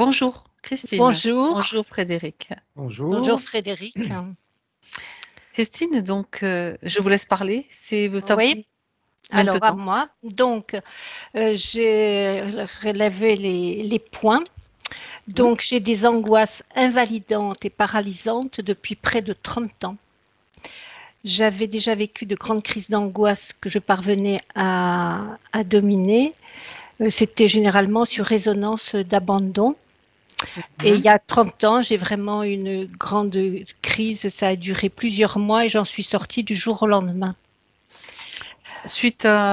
Bonjour Christine. Bonjour, Bonjour Frédéric. bonjour Bonjour. Frédéric. Christine, donc je vous laisse parler. C'est à Oui, vous alors à maintenant. moi. Donc, j'ai relevé les points. Hmm. Donc, j'ai des angoisses invalidantes et paralysantes depuis près de 30 ans. J'avais déjà vécu de grandes crises d'angoisse que je parvenais à dominer. C'était généralement sur résonance d'abandon. Et il Mhm. y a 30 ans, j'ai vraiment eu une grande crise. Ça a duré plusieurs mois et j'en suis sortie du jour au lendemain. C'était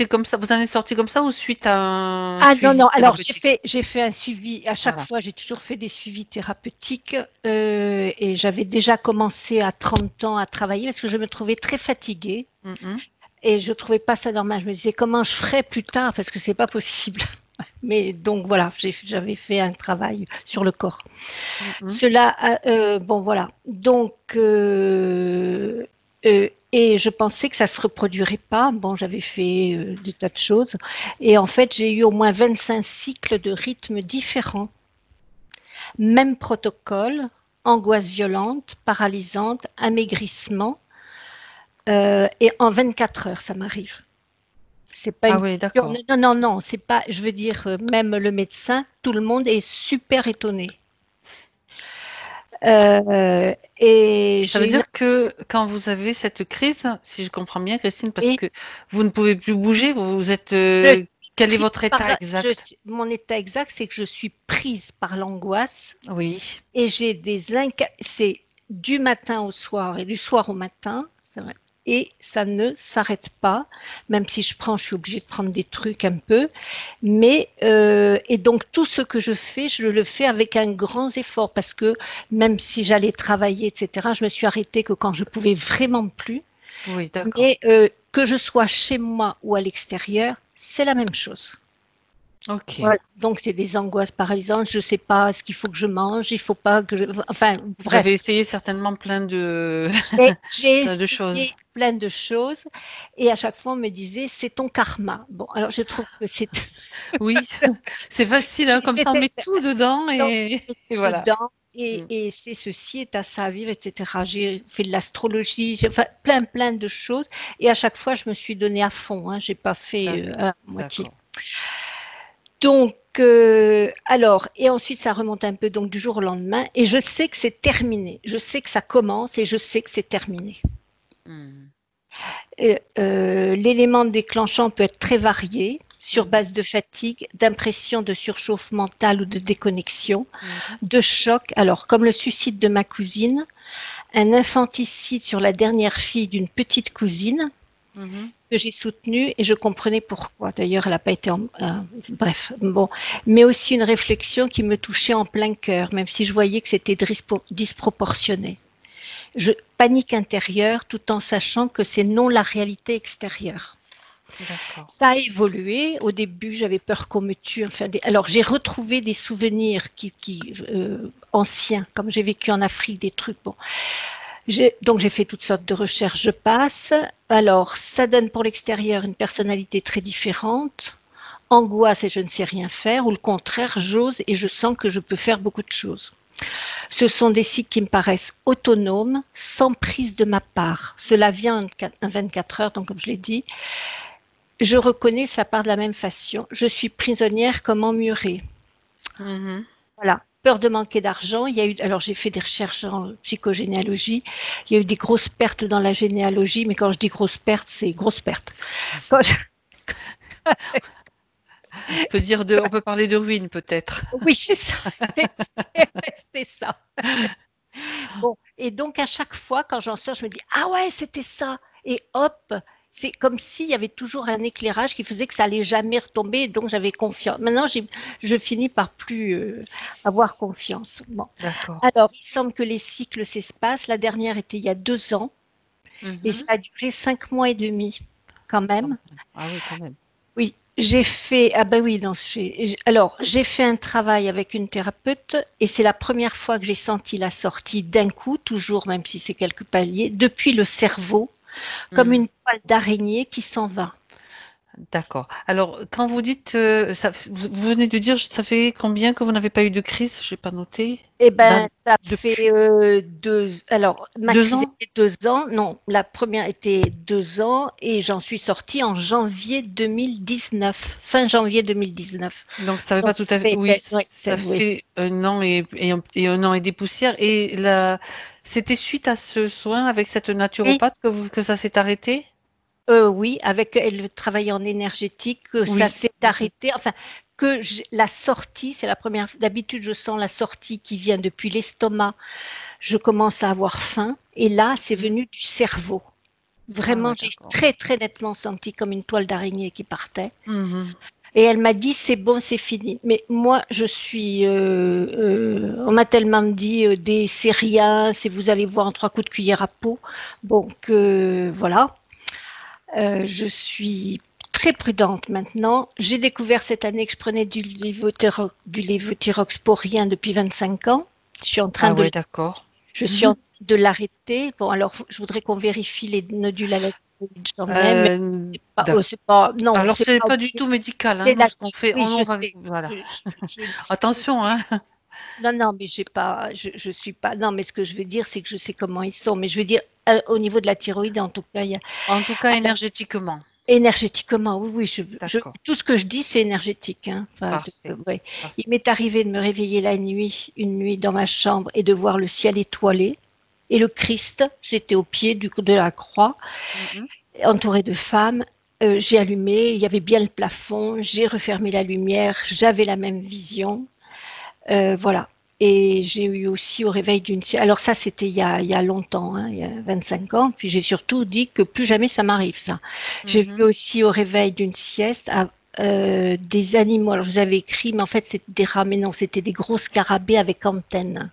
comme ça. Vous en êtes sorti comme ça ou suite à un Ah non, non, suivi alors thérapeutique? j'ai fait un suivi, à chaque Voilà. fois j'ai toujours fait des suivis thérapeutiques et j'avais déjà commencé à 30 ans à travailler parce que je me trouvais très fatiguée Mhm. et je ne trouvais pas ça normal. Je me disais comment je ferais plus tard parce que c'est pas possible. Mais donc voilà, j'avais fait un travail sur le corps. Mhm. Cela, bon voilà, donc et je pensais que ça ne se reproduirait pas. Bon, j'avais fait des tas de choses. Et en fait, j'ai eu au moins 25 cycles de rythmes différents. Même protocole, angoisse violente, paralysante, amaigrissement. Et en 24 heures, ça m'arrive. C'est pas Ah une oui, question. d'accord. Non, non, non, c'est pas. Je veux dire, même le médecin, tout le monde est super étonné. Et Ça veut j'ai une. dire que quand vous avez cette crise, si je comprends bien, Christine, parce Et que vous ne pouvez plus bouger, vous êtes. je suis Quel est prise votre état par. exact? Mon état exact, c'est que je suis prise par l'angoisse Oui, et j'ai c'est du matin au soir et du soir au matin, c'est vrai. Et ça ne s'arrête pas, même si je suis obligée de prendre des trucs un peu. Mais, et donc tout ce que je fais, je le fais avec un grand effort parce que même si j'allais travailler, etc., je me suis arrêtée que quand je pouvais vraiment plus. oui, d'accord. Mais que je sois chez moi ou à l'extérieur, c'est la même chose. Ok. Voilà. Donc, c'est des angoisses paralysantes. Je ne sais pas ce qu'il faut que je mange. Il faut pas que je. Enfin, Vous avez bref. essayé certainement plein de, J'ai plein de choses. essayé plein de choses et à chaque fois, on me disait, c'est ton karma. Bon, alors je trouve que c'est. Oui, c'est facile, hein, comme ça on met tout dedans Donc, et voilà. dedans Mm. et c'est ceci est à ça à vivre, etc. J'ai fait de l'astrologie, j'ai fait plein de choses et à chaque fois, je me suis donnée à fond. Hein, j'ai pas fait à moitié. D'accord. Donc, alors, et ensuite ça remonte un peu donc du jour au lendemain, et je sais que c'est terminé. Je sais que ça commence et je sais que c'est terminé. Mm. L'élément déclenchant peut être très varié, sur Mhm. base de fatigue, d'impression de surchauffe mentale ou de déconnexion, Mhm. de choc. Alors, comme le suicide de ma cousine, un infanticide sur la dernière fille d'une petite cousine, Mhm. que j'ai soutenu et je comprenais pourquoi. D'ailleurs, elle n'a pas été bref, bon. Mais aussi une réflexion qui me touchait en plein cœur, même si je voyais que c'était disproportionné. Je panique intérieure tout en sachant que c'est non la réalité extérieure. D'accord. Ça a évolué. Au début, j'avais peur qu'on me tue. Enfin, alors, j'ai retrouvé des souvenirs anciens, comme j'ai vécu en Afrique, des trucs. Bon, donc j'ai fait toutes sortes de recherches, je passe. Alors, ça donne pour l'extérieur une personnalité très différente, angoisse et je ne sais rien faire, ou le contraire, j'ose et je sens que je peux faire beaucoup de choses. Ce sont des cycles qui me paraissent autonomes, sans prise de ma part. Cela vient en 24 heures, donc comme je l'ai dit. Je reconnais ça part de la même façon. Je suis prisonnière comme emmurée. Mhm. Voilà. Peur de manquer d'argent. Il y a eu, alors j'ai fait des recherches en psychogénéalogie. Il y a eu des grosses pertes dans la généalogie, mais quand je dis grosses pertes, c'est grosses pertes. Je... On peut parler de ruine peut-être. Oui, c'est ça. C'est ça. Bon, et donc à chaque fois, quand j'en sors, je me dis ah ouais, c'était ça. Et hop, c'est comme s'il y avait toujours un éclairage qui faisait que ça allait jamais retomber. Et donc j'avais confiance. Maintenant, je finis par plus avoir confiance. Bon. D'accord. Alors, il semble que les cycles s'espacent. La dernière était il y a 2 ans et ça Mhm. a duré 5 mois et demi quand même. Ah oui, quand même. Oui, j'ai fait, ah ben oui, non, alors j'ai fait un travail avec une thérapeute et c'est la première fois que j'ai senti la sortie d'un coup, toujours, même si c'est quelques paliers, depuis le cerveau, comme Mm. une toile d'araignée qui s'en va. D'accord. Alors, quand vous dites, vous venez de dire, ça fait combien que vous n'avez pas eu de crise? Je n'ai pas noté. Eh ben, ça fait Depuis 2 ans? 2 ans. Non, la première était 2 ans et j'en suis sortie en janvier 2019, fin janvier 2019. Donc, ça fait Donc, pas tout à fait. Oui, ouais, ça oui. fait un an et un an et des poussières. Et c'était suite à ce soin avec cette Oui, naturopathe que ça s'est arrêté? oui, avec elle travaillait en énergétique, que ça Oui. s'est arrêté. Enfin, la sortie, c'est la première. D'habitude, je sens la sortie qui vient depuis l'estomac. Je commence à avoir faim et là, c'est Mhm. venu du cerveau. Ah Vraiment, ouais, j'ai d'accord. très très nettement senti comme une toile d'araignée qui partait. Mhm. Et elle m'a dit, c'est bon, c'est fini. Mais moi, on m'a tellement dit, c'est rien, c'est vous allez voir en 3 coups de cuillère à peau. Donc voilà. Je suis très prudente maintenant. J'ai découvert cette année que je prenais du lévothyrox pour rien depuis 25 ans. Je suis en train Ah de ouais, d'accord. je suis en Mhm. train de l'arrêter. Bon, alors, je voudrais qu'on vérifie les nodules à la thyroïde, j'en ai, mais D'accord. c'est pas, non, Alors, c'est c'est pas pas du obligé. tout médical, hein. C'est Nous, la ce qu'on fait, Oui, je voilà. sais. Je Attention, sais. hein. Non, non, mais j'ai pas, je suis pas. Non, mais ce que je veux dire, c'est que je sais comment ils sont. Mais je veux dire, au niveau de la thyroïde, en tout cas, il y a. En tout cas, Alors, énergétiquement. énergétiquement, oui, oui, D'accord. tout ce que je dis, c'est énergétique, hein. Enfin, Parfait. ouais. Parfait. Il m'est arrivé de me réveiller la nuit, une nuit dans ma chambre, et de voir le ciel étoilé et le Christ. J'étais au pied de la croix, Mhm. entourée de femmes. J'ai allumé, il y avait bien le plafond, j'ai refermé la lumière, j'avais la même vision. Voilà. Et j'ai eu aussi au réveil d'une sieste. Alors ça, c'était il y a longtemps, hein, il y a 25 ans. Puis j'ai surtout dit que plus jamais ça m'arrive, ça. J'ai vu Mhm. aussi au réveil d'une sieste des animaux. Alors je vous avais écrit, mais en fait, c'était des rats, mais non, c'était des gros scarabées avec antennes.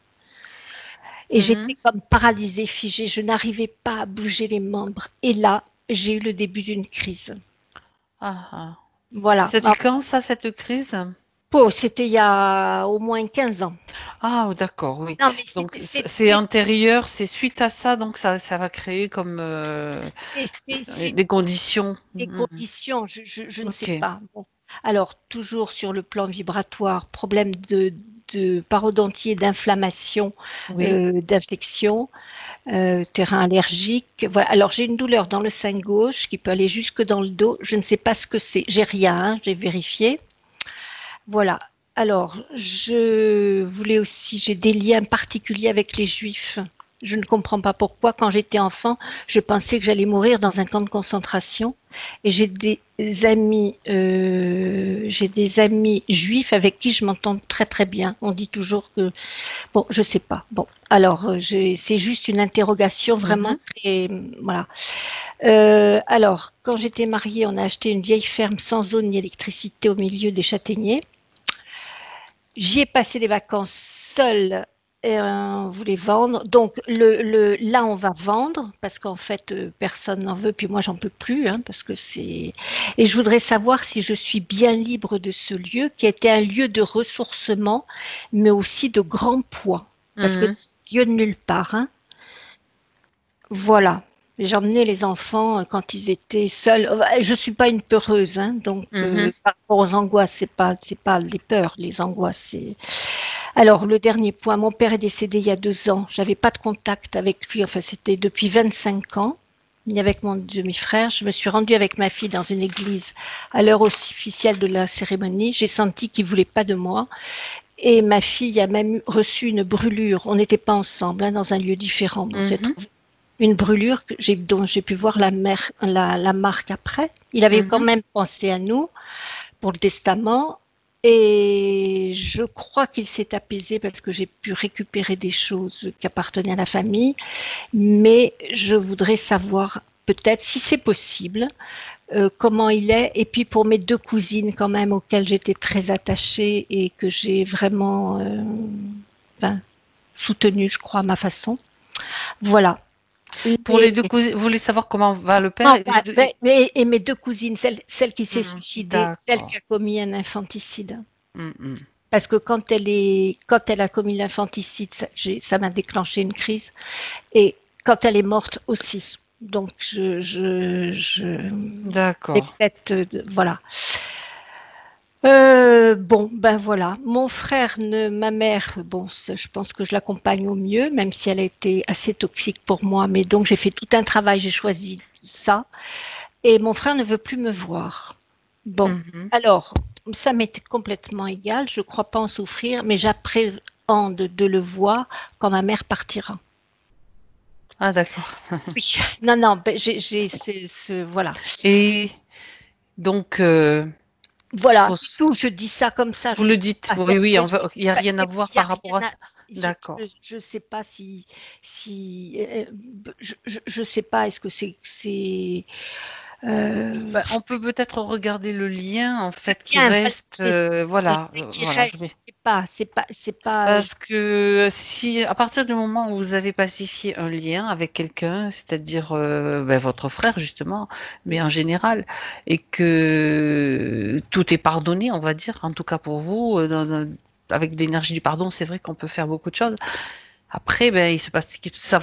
Et j'étais Mhm. comme paralysée, figée. Je n'arrivais pas à bouger les membres. Et là, j'ai eu le début d'une crise. Ah, ah. Voilà. C'était quand ça, cette crise? Oh, c'était il y a au moins 15 ans. Ah, oh, d'accord, oui. Non, mais Donc, c'est antérieur, c'est suite à ça, donc ça va créer comme c'est des conditions. des Mhm. conditions, je ne sais Ok, pas. Bon. Alors, toujours sur le plan vibratoire, problème de parodontie, d'inflammation, oui. d'infection, terrain allergique. Voilà. Alors, j'ai une douleur dans le sein gauche qui peut aller jusque dans le dos. Je ne sais pas ce que c'est. J'ai rien, hein, j'ai vérifié. Voilà. Alors, je voulais aussi, j'ai des liens particuliers avec les Juifs. Je ne comprends pas pourquoi. Quand j'étais enfant, je pensais que j'allais mourir dans un camp de concentration. Et j'ai des amis juifs avec qui je m'entends très très bien. On dit toujours que, bon, je sais pas. Bon, alors c'est juste une interrogation vraiment Mhm. très, voilà. Alors, quand j'étais mariée, on a acheté une vieille ferme sans eau ni électricité au milieu des châtaigniers. J'y ai passé des vacances seule et on voulait vendre. Donc là, on va vendre parce qu'en fait, personne n'en veut. Puis moi, j'en peux plus hein, parce que c'est. Et je voudrais savoir si je suis bien libre de ce lieu qui était un lieu de ressourcement, mais aussi de grand poids. Parce que Mhm. lieu de nulle part. Hein. Voilà. J'emmenais les enfants quand ils étaient seuls. Je suis pas une peureuse, hein, donc Mhm. par rapport aux angoisses, c'est pas les peurs, les angoisses. Alors le dernier point, mon père est décédé il y a 2 ans. J'avais pas de contact avec lui. Enfin, c'était depuis 25 ans. Ni avec mon demi-frère. Je me suis rendue avec ma fille dans une église à l'heure officielle de la cérémonie. J'ai senti qu'il voulait pas de moi. Et ma fille a même reçu une brûlure. On n'était pas ensemble, hein, dans un lieu différent. Dans cette Mhm. une brûlure dont j'ai pu voir la marque après. Il avait quand Mhm. même pensé à nous pour le testament. Et je crois qu'il s'est apaisé parce que j'ai pu récupérer des choses qui appartenaient à la famille. Mais je voudrais savoir, peut-être, si c'est possible, comment il est. Et puis pour mes 2 cousines, quand même, auxquelles j'étais très attachée et que j'ai vraiment enfin, soutenues, je crois, à ma façon. Voilà. Pour les Les, deux cousins, vous voulez savoir comment va le père? Non, et mes 2 cousines, celle qui s'est Mhm. suicidée, celle D'accord. qui a commis un infanticide. Mhm. Parce que quand elle a commis l'infanticide, ça m'a déclenché une crise. Et quand elle est morte aussi. Donc, et D'accord. peut-être, voilà. Bon, ben voilà. Mon frère, ma mère, bon, je pense que je l'accompagne au mieux, même si elle a été assez toxique pour moi. Mais donc, j'ai fait tout un travail, j'ai choisi ça. Et mon frère ne veut plus me voir. Bon, Mhm. alors, ça m'était complètement égal. Je ne crois pas en souffrir, mais j'appréhende de le voir quand ma mère partira. Ah, d'accord. Oui, non, non, ben, voilà. Et donc, Voilà, faut, c'est tout. Je dis ça comme ça. vous Je ne le sais dites, pas. oui, oui, il n'y a Pas- rien à voir il y a par rapport à rien à- ça. D'accord. je sais pas si je sais pas. Est-ce que euh, Ben, on peut peut-être regarder le lien, en fait, qui bien, voilà, reste, le voilà, lien qui voilà, reste. C'est pas. parce que si, à partir du moment où vous avez pacifié un lien avec quelqu'un, c'est-à-dire ben, votre frère justement, mais en général, et que tout est pardonné, on va dire, en tout cas pour vous, avec l'énergie du pardon, c'est vrai qu'on peut faire beaucoup de choses. Après, ben, il se passe que ça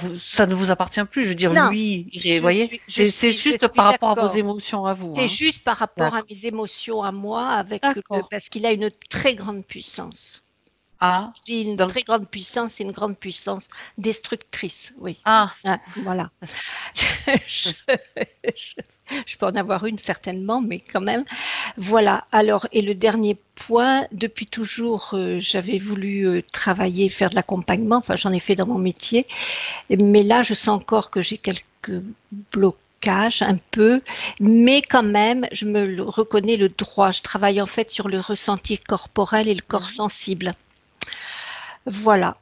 ne vous appartient plus. Je veux dire, Non, lui, vous voyez, c'est je juste suis par rapport à vos d'accord. émotions à vous, C'est hein. juste par rapport à D'accord. mes émotions à moi, D'accord. parce qu'il a une très grande puissance. Ah, J'ai une donc, très grande puissance, c'est une grande puissance destructrice, oui. ah, Ah, voilà. Je, je peux en avoir une certainement, mais quand même. Voilà. Alors, et le dernier point, depuis toujours, j'avais voulu travailler, faire de l'accompagnement. Enfin, j'en ai fait dans mon métier. Mais là, je sens encore que j'ai quelques blocages, un peu. Mais quand même, je reconnais le droit. Je travaille en fait sur le ressenti corporel et le corps mhm. sensible. Voilà.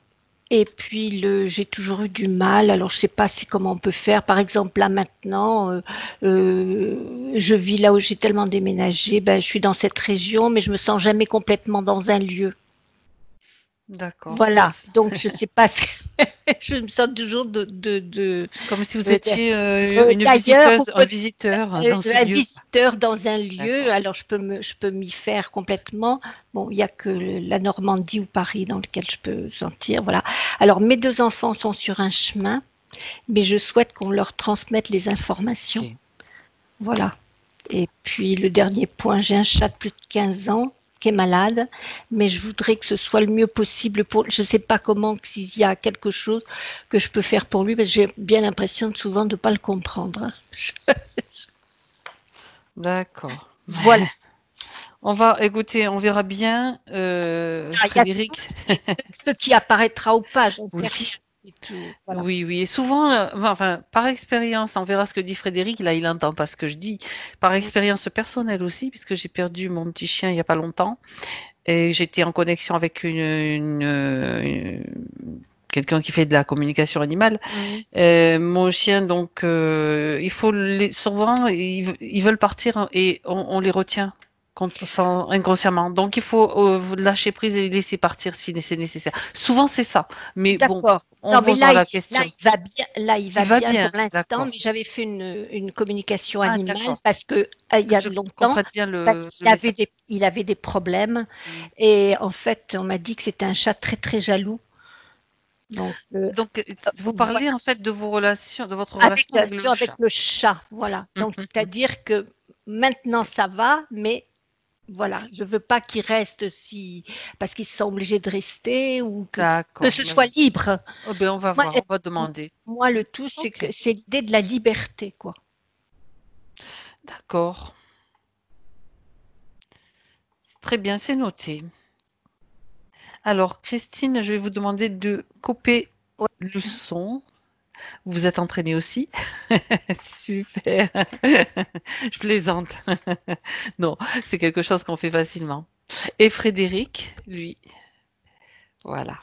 Et puis j'ai toujours eu du mal. Alors je sais pas si comment on peut faire. Par exemple là maintenant, je vis là où j'ai tellement déménagé. Ben je suis dans cette région, mais je me sens jamais complètement dans un lieu. D'accord. Ben, Voilà. Donc je sais pas. Je me sens toujours comme si vous de- étiez une d'ailleurs ou visiteuse, un visiteur hein, dans ce un lieu. visiteur dans un lieu. D'accord. Alors je peux m'y faire complètement. Bon, il n'y a que la Normandie ou Paris dans lequel je peux sentir. Voilà. Alors mes deux enfants sont sur un chemin. Mais je souhaite qu'on leur transmette les informations. Ok. Voilà. Et puis le dernier point, j'ai un chat de plus de 15 ans qui est malade, mais je voudrais que ce soit le mieux possible pour. Je ne sais pas comment, s'il y a quelque chose que je peux faire pour lui, parce que j'ai bien l'impression souvent de ne pas le comprendre. D'accord. Voilà. On va écouter, on verra bien, Ah, il y a tout Frédéric. ce qui apparaîtra ou pas, j'en sais rien. Oui. C'est tout. Voilà. Oui, oui. Et souvent, enfin, par expérience, on verra ce que dit Frédéric. Là, il n'entend pas ce que je dis. Par expérience personnelle aussi, puisque j'ai perdu mon petit chien il n'y a pas longtemps. Et j'étais en connexion avec quelqu'un qui fait de la communication animale. Mhm. Mon chien, donc, il faut souvent, ils veulent partir hein, et on les retient inconsciemment. Donc, il faut lâcher prise et les laisser partir si c'est nécessaire. Souvent, c'est ça. Mais bon, D'accord. on Non, mais posera la là, question. il va bien, là, il Il va va bien pour bien, l'instant, mais d'accord. j'avais fait une communication Ah, animale d'accord. parce que, il y Que a je longtemps, comprenne bien parce le qu'il avait message. il avait des problèmes. Mm. Et en fait, on m'a dit que c'était un chat très, très jaloux. Donc, Donc, vous voilà. parlez en fait de vos relations, de votre Avec, relation bien avec le sûr, avec chat. le chat. Voilà. Donc, c'est-à-dire que maintenant, ça va, mais voilà, je veux pas qu'il reste si, parce qu'ils sont obligés de rester ou que D'accord. ce soit libre. Oh, ben, on va Moi, voir, on va demander. moi, le tout, c'est Ok. que c'est l'idée de la liberté, quoi. D'accord. Très bien, c'est noté. Alors, Christine, je vais vous demander de couper Ouais. le son. Vous vous êtes entraînée aussi? Super. Je plaisante. Non, c'est quelque chose qu'on fait facilement. Et Frédéric, lui, voilà.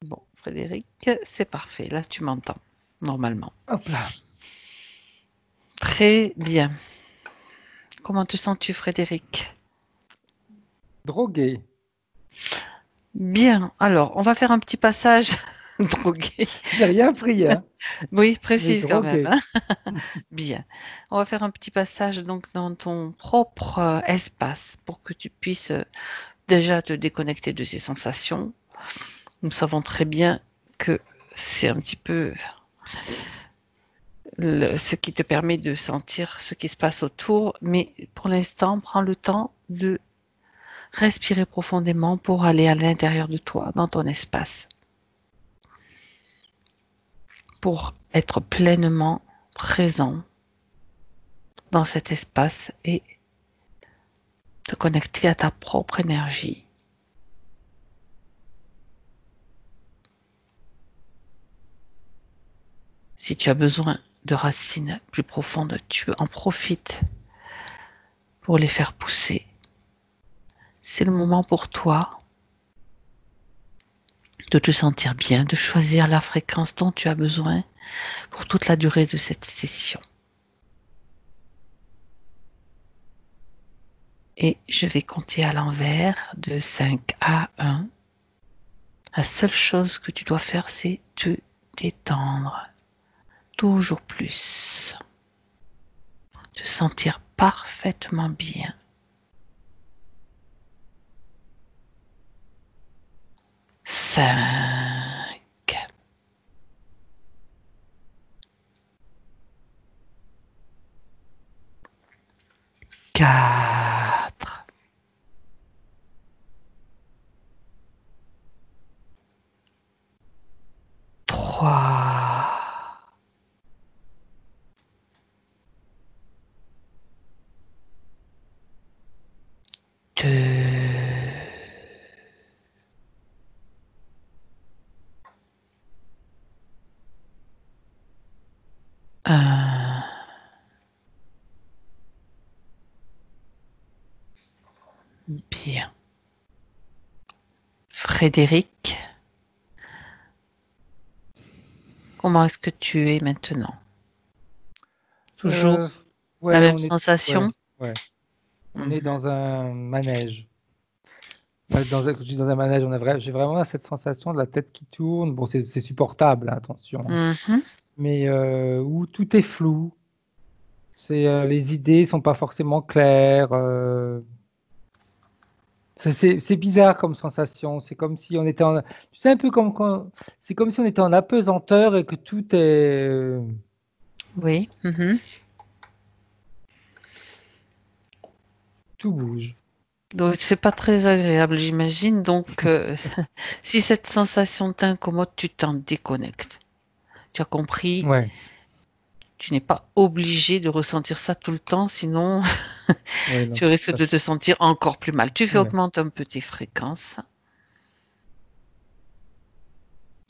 Bon, Frédéric, c'est parfait. Là, tu m'entends, normalement. Hop là. Très bien. Comment te sens-tu, Frédéric? Drogué. Bien. Alors, on va faire un petit passage drogué. J'ai rien pris, hein, Oui, mais précise quand même, drogué. hein. Bien. On va faire un petit passage donc dans ton propre espace pour que tu puisses déjà te déconnecter de ces sensations. nous savons très bien que c'est un petit peu ce qui te permet de sentir ce qui se passe autour, mais pour l'instant, prends le temps de respirer profondément pour aller à l'intérieur de toi, dans ton espace, pour être pleinement présent dans cet espace et te connecter à ta propre énergie. Si tu as besoin de racines plus profondes, tu en profites pour les faire pousser. C'est le moment pour toi de te sentir bien, de choisir la fréquence dont tu as besoin pour toute la durée de cette session. Et je vais compter à l'envers de 5 à 1. La seule chose que tu dois faire, c'est te détendre. Toujours plus. Te sentir parfaitement bien. 5. 4. 3. 2. 1. Bien. Frédéric, comment est-ce que tu es maintenant? Toujours Ouais, la même on est, sensation? ouais. On est dans un manège. Quand je dis dans un manège, j'ai vraiment cette sensation de la tête qui tourne. Bon, c'est supportable, hein, attention. Mhm. Mais où tout est flou. Les idées sont pas forcément claires. C'est bizarre comme sensation. C'est comme si on était en, tu sais, un peu comme quand, c'est comme si on était en apesanteur et que Oui. Mhm. tout bouge. Donc c'est pas très agréable, j'imagine. Donc si cette sensation t'incommode, tu t'en déconnectes. Tu as compris, Ouais. tu n'es pas obligé de ressentir ça tout le temps, sinon Ouais, non, tu risques de te sentir encore plus mal. Tu fais ouais. augmenter un peu tes fréquences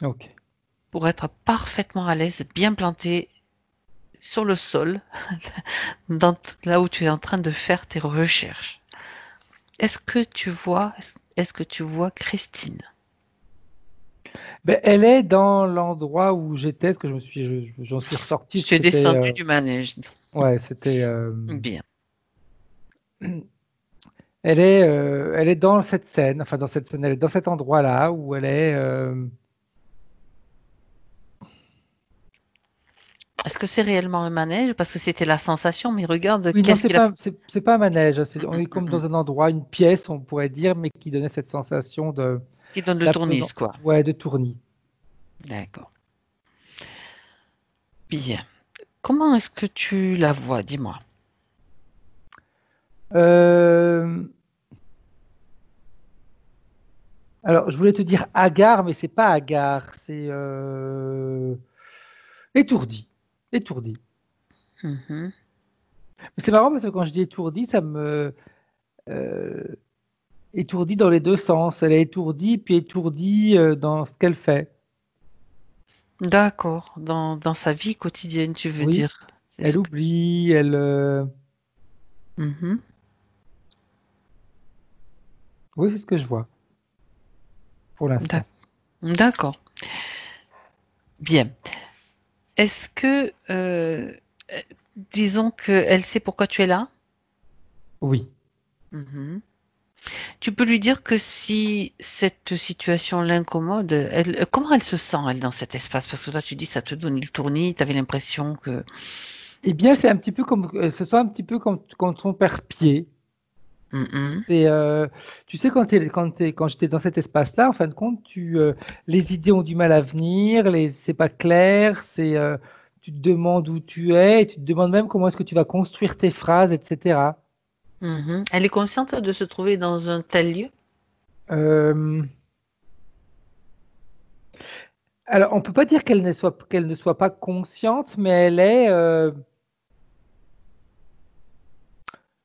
Ok. pour être parfaitement à l'aise, bien planté sur le sol, là où tu es en train de faire tes recherches. Est-ce que tu vois Christine? Ben, elle est dans l'endroit où j'étais, parce que j'en suis ressorti, parce Tu que es descendu du manège. ouais, c'était, Bien. elle est dans cette scène, enfin dans cette scène, elle est dans cet endroit-là où elle est, Est-ce que c'est réellement un manège? Parce que c'était la sensation, mais regarde, oui, non, qu'est-ce qu'il a fait? c'est pas un manège, hein, on est comme dans un endroit, une pièce, on pourrait dire, mais qui donnait cette sensation Qui donne le d'apaisant, tournis, quoi. ouais, de tournis. D'accord. Bien. Comment est-ce que tu la vois? Dis-moi. Euh, alors, je voulais te dire hagard, mais c'est pas hagard, c'est étourdi, étourdi. Mhm. Mais c'est marrant parce que quand je dis étourdi, ça me euh, étourdie dans les deux sens. Elle est étourdie, puis étourdie dans ce qu'elle fait. D'accord. Dans sa vie quotidienne, tu veux Oui, dire. C'est elle ce que tu... oublie, elle. Mhm. Oui, c'est ce que je vois pour l'instant. D'accord. Bien. Est-ce que, disons qu'elle sait pourquoi tu es là? Oui. Mhm. Tu peux lui dire que si cette situation l'incommode, comment elle se sent, elle, dans cet espace? Parce que toi, tu dis, ça te donne le tournis, tu avais l'impression que... Eh bien, c'est un petit peu comme, ce sent un petit peu comme quand on perd pied. Mhm. C'est, tu sais, quand j'étais dans cet espace-là, en fin de compte, les idées ont du mal à venir, c'est pas clair, tu te demandes où tu es, et tu te demandes même comment est-ce que tu vas construire tes phrases, etc. Mhm. Elle est consciente de se trouver dans un tel lieu? Euh, alors, on peut pas dire qu'elle ne soit pas consciente, mais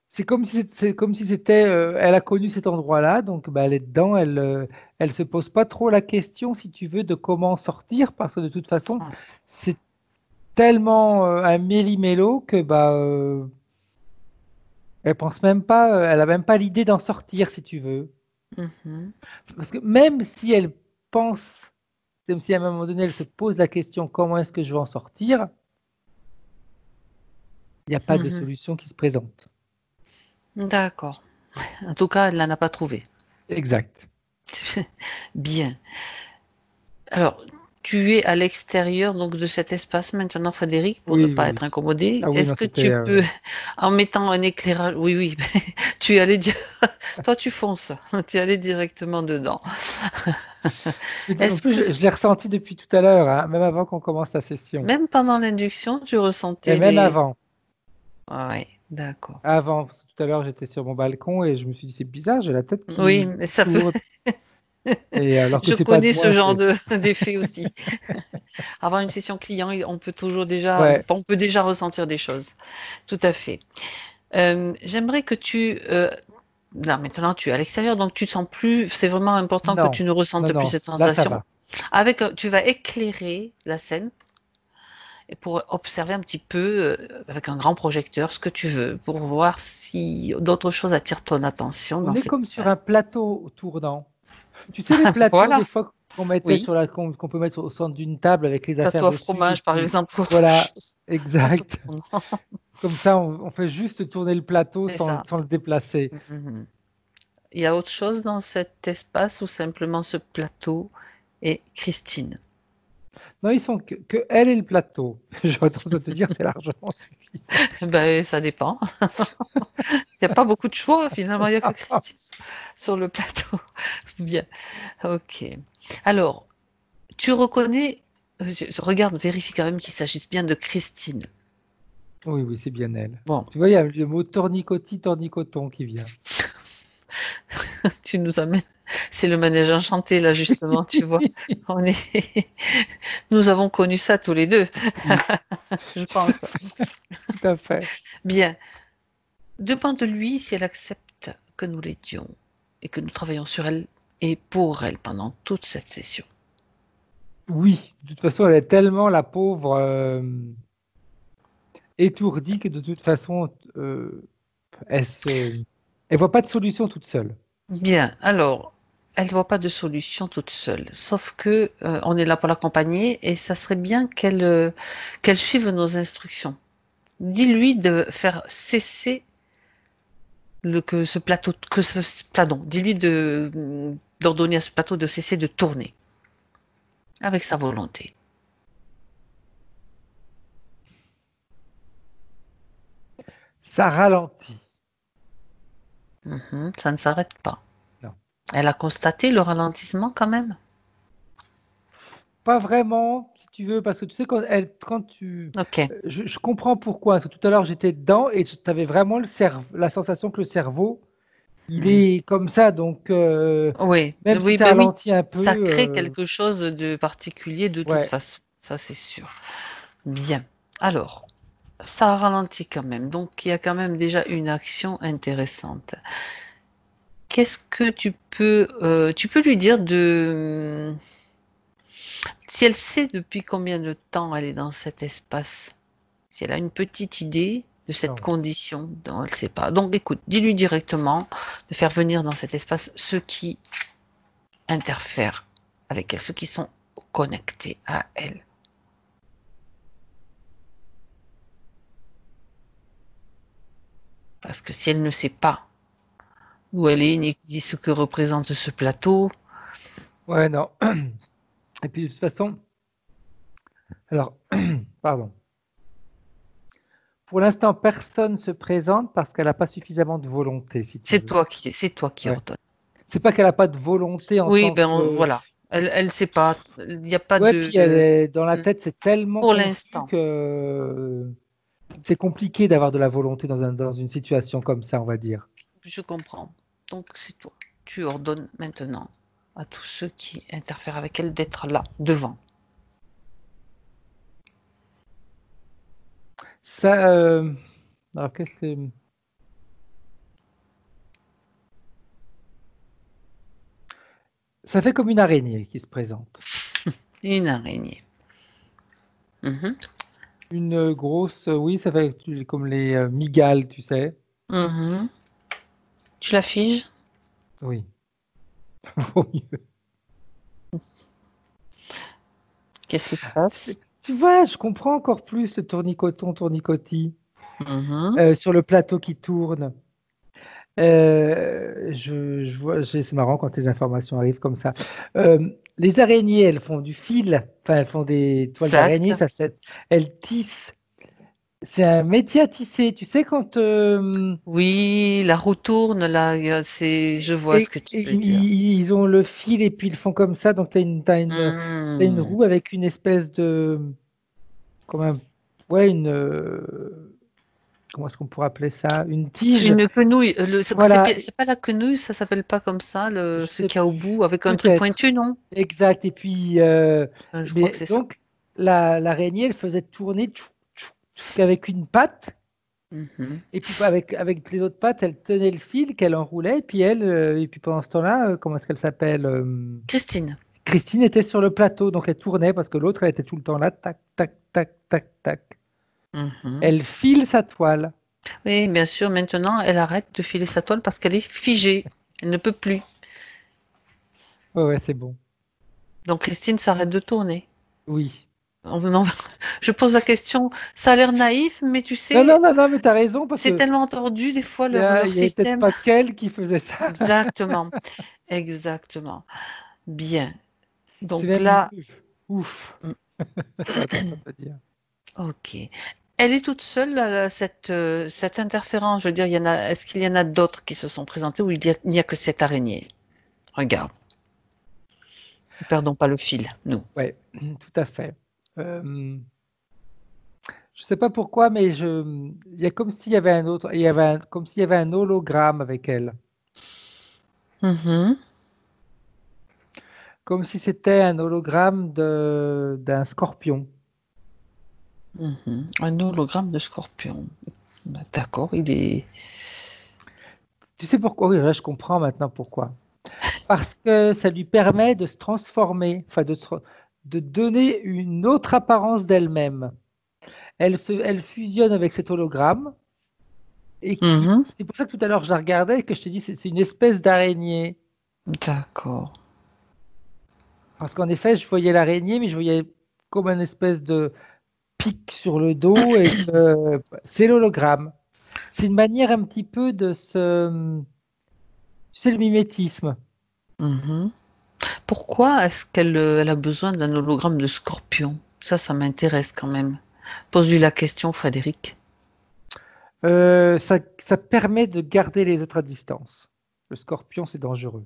c'est comme si c'était, elle a connu cet endroit-là, donc bah, elle est dedans, elle se pose pas trop la question, si tu veux, de comment sortir, parce que de toute façon, Ah. c'est tellement un méli-mélo que elle pense même pas, elle a même pas l'idée d'en sortir, si tu veux. Mhm. Parce que même si elle pense, même si à un moment donné elle se pose la question comment est-ce que je vais en sortir, il n'y a pas de Mhm. solution qui se présente. D'accord. En tout cas, elle n'en a pas trouvé. Exact. Bien. Alors, tu es à l'extérieur donc de cet espace maintenant, Frédéric, pour ne Oui, oui, pas oui. être incommodé. Ah oui, Est-ce non, que tu c'était. peux, en mettant un éclairage, oui, oui, tu allais dire, toi tu fonces, tu allais directement dedans. En Est-ce plus, que je l'ai ressenti depuis tout à l'heure, hein, même avant qu'on commence la session. même pendant l'induction, tu Et ressentais même les... avant. Oui, d'accord. Avant, parce que tout à l'heure, j'étais sur mon balcon et je me suis dit, c'est bizarre, j'ai la tête Oui, qui mais ça peut. tourne. Et alors que Je c'est pas de connais ce moi, genre c'est. de d'effet aussi. Avant une session client, on peut toujours déjà, Ouais, on peut déjà ressentir des choses. Tout à fait. J'aimerais que là maintenant tu es à l'extérieur, donc tu te sens plus. C'est vraiment important que non, tu ne ressentes non, plus non, cette là, ça sensation. va. Tu vas éclairer la scène et pour observer un petit peu avec un grand projecteur ce que tu veux pour voir si d'autres choses attirent ton attention On dans est cet comme sur un espace. plateau tournant. Tu sais, les plateaux, des Voilà. fois, Oui. qu'on peut mettre au centre d'une table avec les affaires Plateau à dessus, et fromage par puis exemple ou autre voilà, chose. Plateau exact. tournant. Comme ça, on fait juste tourner le plateau C'est ça. sans le déplacer. Mhm. Il y a autre chose dans cet espace ou simplement ce plateau et Christine? Non, ils sont que elle et le plateau. J'aurais tendance à te dire, c'est largement suffisant. Ben, ça dépend. Il n'y a pas beaucoup de choix finalement, il n'y a que Christine sur le plateau. Bien, ok. Alors, tu reconnais, regarde, vérifie quand même qu'il s'agisse bien de Christine. Oui, oui, c'est bien elle. Bon, Tu vois, il y a le mot tornicotis, tornicoton qui vient. tu nous amènes, c'est le manège enchanté là justement, tu vois. On est, nous avons connu ça tous les deux, Oui, je pense. tout à fait. Bien, demande lui si elle accepte que nous l'aidions et que nous travaillons sur elle et pour elle pendant toute cette session. Oui, de toute façon, elle est tellement la pauvre étourdie que de toute façon, elle se, elle voit pas de solution toute seule. Bien, alors, elle ne voit pas de solution toute seule, sauf que on est là pour l'accompagner et ça serait bien qu'elle suive nos instructions. Dis-lui de faire cesser pardon, dis-lui d'ordonner à ce plateau de cesser de tourner avec sa volonté. Ça ralentit. Mhm, ça ne s'arrête pas. Non, Elle a constaté le ralentissement quand même. pas vraiment, si tu veux, parce que tu sais, Ok. je comprends pourquoi. Parce que tout à l'heure, j'étais dedans et tu avais vraiment la sensation que le cerveau, il Mhm. est comme ça. Donc, Oui, même si oui, ça ben oui, ralentit un ça peu, crée quelque chose de particulier de toute ouais, façon. Ça, c'est sûr. Bien. Alors, ça ralentit quand même. Donc, il y a quand même déjà une action intéressante. Qu'est-ce que tu peux lui dire si elle sait depuis combien de temps elle est dans cet espace, si elle a une petite idée de cette non. condition dont elle ne sait pas. Donc, écoute, dis-lui directement de faire venir dans cet espace ceux qui interfèrent avec elle, ceux qui sont connectés à elle. Parce que si elle ne sait pas où elle est, ni ce que représente ce plateau, Ouais, non. Et puis, de toute façon, alors, pardon. pour l'instant, personne se présente parce qu'elle n'a pas suffisamment de volonté, si tu veux. C'est toi qui Ouais. ordonne. C'est pas qu'elle n'a pas de volonté en Oui, tant ben que. voilà. Elle sait pas. Il n'y a pas Ouais, puis elle de. est dans la tête, c'est tellement Pour confus l'instant, que c'est compliqué d'avoir de la volonté dans une situation comme ça, on va dire. je comprends. Donc c'est toi. Tu ordonnes maintenant à tous ceux qui interfèrent avec elle d'être là, devant. Ça, alors qu'est-ce que. Ça fait comme une araignée qui se présente. Une araignée. Mhm. Une grosse, oui, ça fait comme les migales, tu sais. Mhm. Tu la figes? Oui, vaut mieux. Qu'est-ce qui se passe? Tu vois, je comprends encore plus le tournicoton, tournicotis Mhm. sur le plateau qui tourne. Je vois, c'est marrant quand les informations arrivent comme ça. Les araignées, elles font du fil, enfin, elles font des toiles Exact. d'araignée, elles tissent. C'est un métier à tisser. Tu sais, quand Oui, la roue tourne là. Je vois ce que tu veux dire. ils ont le fil et puis ils font comme ça, donc t'as une Hmm. roue avec une espèce de, comme ouais, comment est-ce qu'on pourrait appeler ça? Une tige. Une quenouille. Voilà, C'est pas la quenouille, ça s'appelle pas comme ça, je ce sais qu'il y a au bout, avec un truc peut-être. pointu, non? Exact. Et puis, Je crois que mais c'est ça. donc, l'araignée, elle faisait tourner avec une patte. Mhm. Et puis, avec les autres pattes, elle tenait le fil qu'elle enroulait. Et puis pendant ce temps-là, comment est-ce qu'elle s'appelle Christine. Christine était sur le plateau. Donc, elle tournait parce que l'autre, elle était tout le temps là. Tac, tac, tac, tac, tac. Mhm. Elle file sa toile. Oui, bien sûr, maintenant, elle arrête de filer sa toile parce qu'elle est figée. Elle ne peut plus. Ouais, ouais, c'est bon. Donc Christine s'arrête de tourner. Oui. Non, je pose la question, ça a l'air naïf, mais tu Non, non, sais, non, non, mais t'as raison parce c'est que tellement tordu des fois leur il y avait peut-être système. pas qu'elle qui faisait ça. Exactement, exactement. Bien. C'est Donc même là, ouf. mm, Ça va pas te dire. ok. Elle est toute seule, là, cette interférence. Je veux dire, est-ce qu'il y en a d'autres qui se sont présentés ou il n'y a que cette araignée? Regarde, ne perdons pas le fil, nous. Ouais, tout à fait. Euh, je sais pas pourquoi, mais il y a comme s'il y avait un autre, comme s'il y avait un hologramme avec elle, Mhm, comme si c'était un hologramme d'un scorpion. mhm. Un hologramme de scorpion. Ben, d'accord, il est. Tu sais pourquoi? Oui, là, je comprends maintenant pourquoi. Parce que ça lui permet de se transformer, enfin de donner une autre apparence d'elle-même. Elle fusionne avec cet hologramme Mhm. c'est pour ça que tout à l'heure je la regardais et que je te dis c'est une espèce d'araignée. D'accord. Parce qu'en effet, je voyais l'araignée, mais je voyais comme une espèce de pic sur le dos et que c'est l'hologramme. C'est une manière un petit peu de se. Tu sais, le mimétisme. Mhm. Pourquoi est-ce qu'elle a besoin d'un hologramme de scorpion? Ça m'intéresse quand même. Pose-lui la question, Frédéric. Ça permet de garder les autres à distance. Le scorpion, c'est dangereux.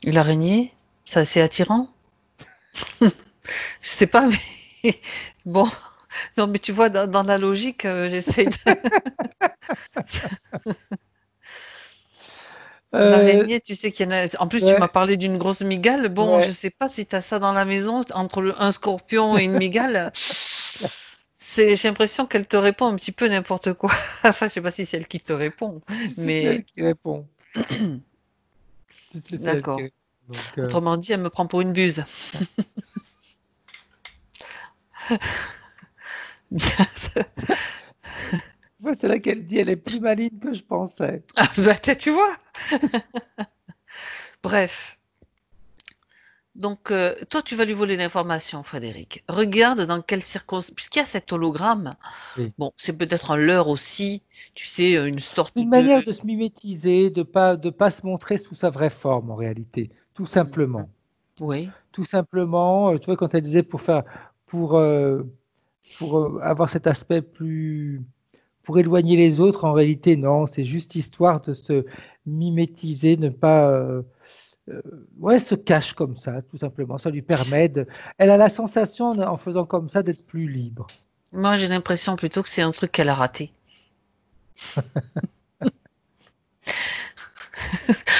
Et l'araignée? Ça, c'est attirant? Je sais pas, mais bon. Non, mais tu vois, dans la logique, j'essaye de. Euh, L'araignée, tu sais qu'il y en a. En plus, tu m'as ouais, parlé d'une grosse migale. Bon, je ouais. sais pas si tu as ça dans la maison, entre un scorpion et une migale. J'ai l'impression qu'elle te répond un petit peu n'importe quoi. Enfin, je sais pas si c'est elle qui te répond, C'est celle mais qui répond. C'est celle qui d'accord. répond. Donc, Autrement dit, elle me prend pour une buse. ouais, c'est là qu'elle dit, elle est plus maligne que je pensais. Ah, bah, tu vois. Bref. Donc, toi, tu vas lui voler l'information, Frédéric. Regarde dans quelles circonstances, puisqu'il y a cet hologramme, Oui. bon, c'est peut-être un leurre aussi, tu sais, une C'est sorte une de. manière de se mimétiser, de pas se montrer sous sa vraie forme en réalité, tout Mhm. simplement. Oui. Tout simplement, tu vois, quand elle disait pour pour avoir cet aspect plus, pour éloigner les autres. En réalité, non, c'est juste histoire de se mimétiser, ne pas, euh, ouais, se cache comme ça, tout simplement. Ça lui permet de, elle a la sensation en faisant comme ça d'être plus libre. Moi, j'ai l'impression plutôt que c'est un truc qu'elle a raté.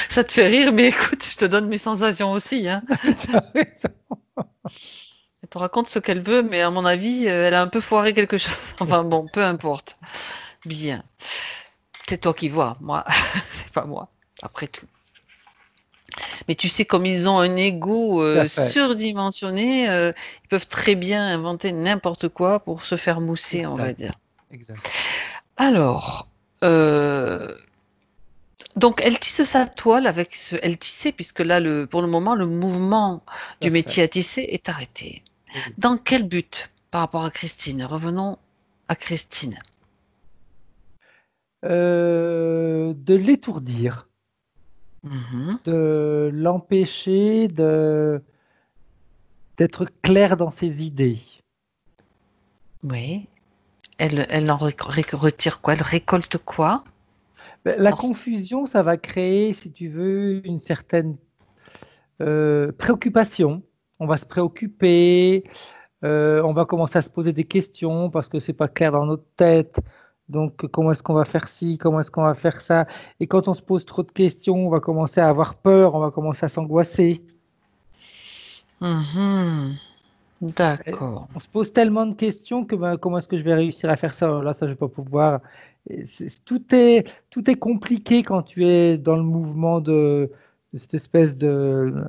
Ça te fait rire, mais écoute, je te donne mes sensations aussi, hein. Tu as raison. Elle te raconte ce qu'elle veut, mais à mon avis, elle a un peu foiré quelque chose. Enfin bon, peu importe. Bien. C'est toi qui vois, moi, c'est pas moi, après tout. Mais tu sais, comme ils ont un ego Tout à fait. surdimensionné, ils peuvent très bien inventer n'importe quoi pour se faire mousser, on va Exact. dire. Exact. Alors, euh, donc elle tisse sa toile avec ce... Elle tissait, puisque là, pour le moment, le mouvement Tout du à fait. métier à tisser est arrêté. Oui. Dans quel but par rapport à Christine? Revenons à Christine. De l'étourdir, Mhm. de l'empêcher d'être clair dans ses idées. Oui. Elle en retire quoi? Elle récolte quoi? Ben, la Alors, confusion, ça va créer, si tu veux, une certaine préoccupation. On va se préoccuper, on va commencer à se poser des questions parce que c'est pas clair dans notre tête. Donc, comment est-ce qu'on va faire ci, comment est-ce qu'on va faire ça? Et quand on se pose trop de questions, on va commencer à avoir peur, on va commencer à s'angoisser. mhm. Et D'accord. on se pose tellement de questions que ben, comment est-ce que je vais réussir à faire ça? Oh, là, ça, je vais pas pouvoir. Tout est compliqué quand tu es dans le mouvement de cette espèce Ouais, de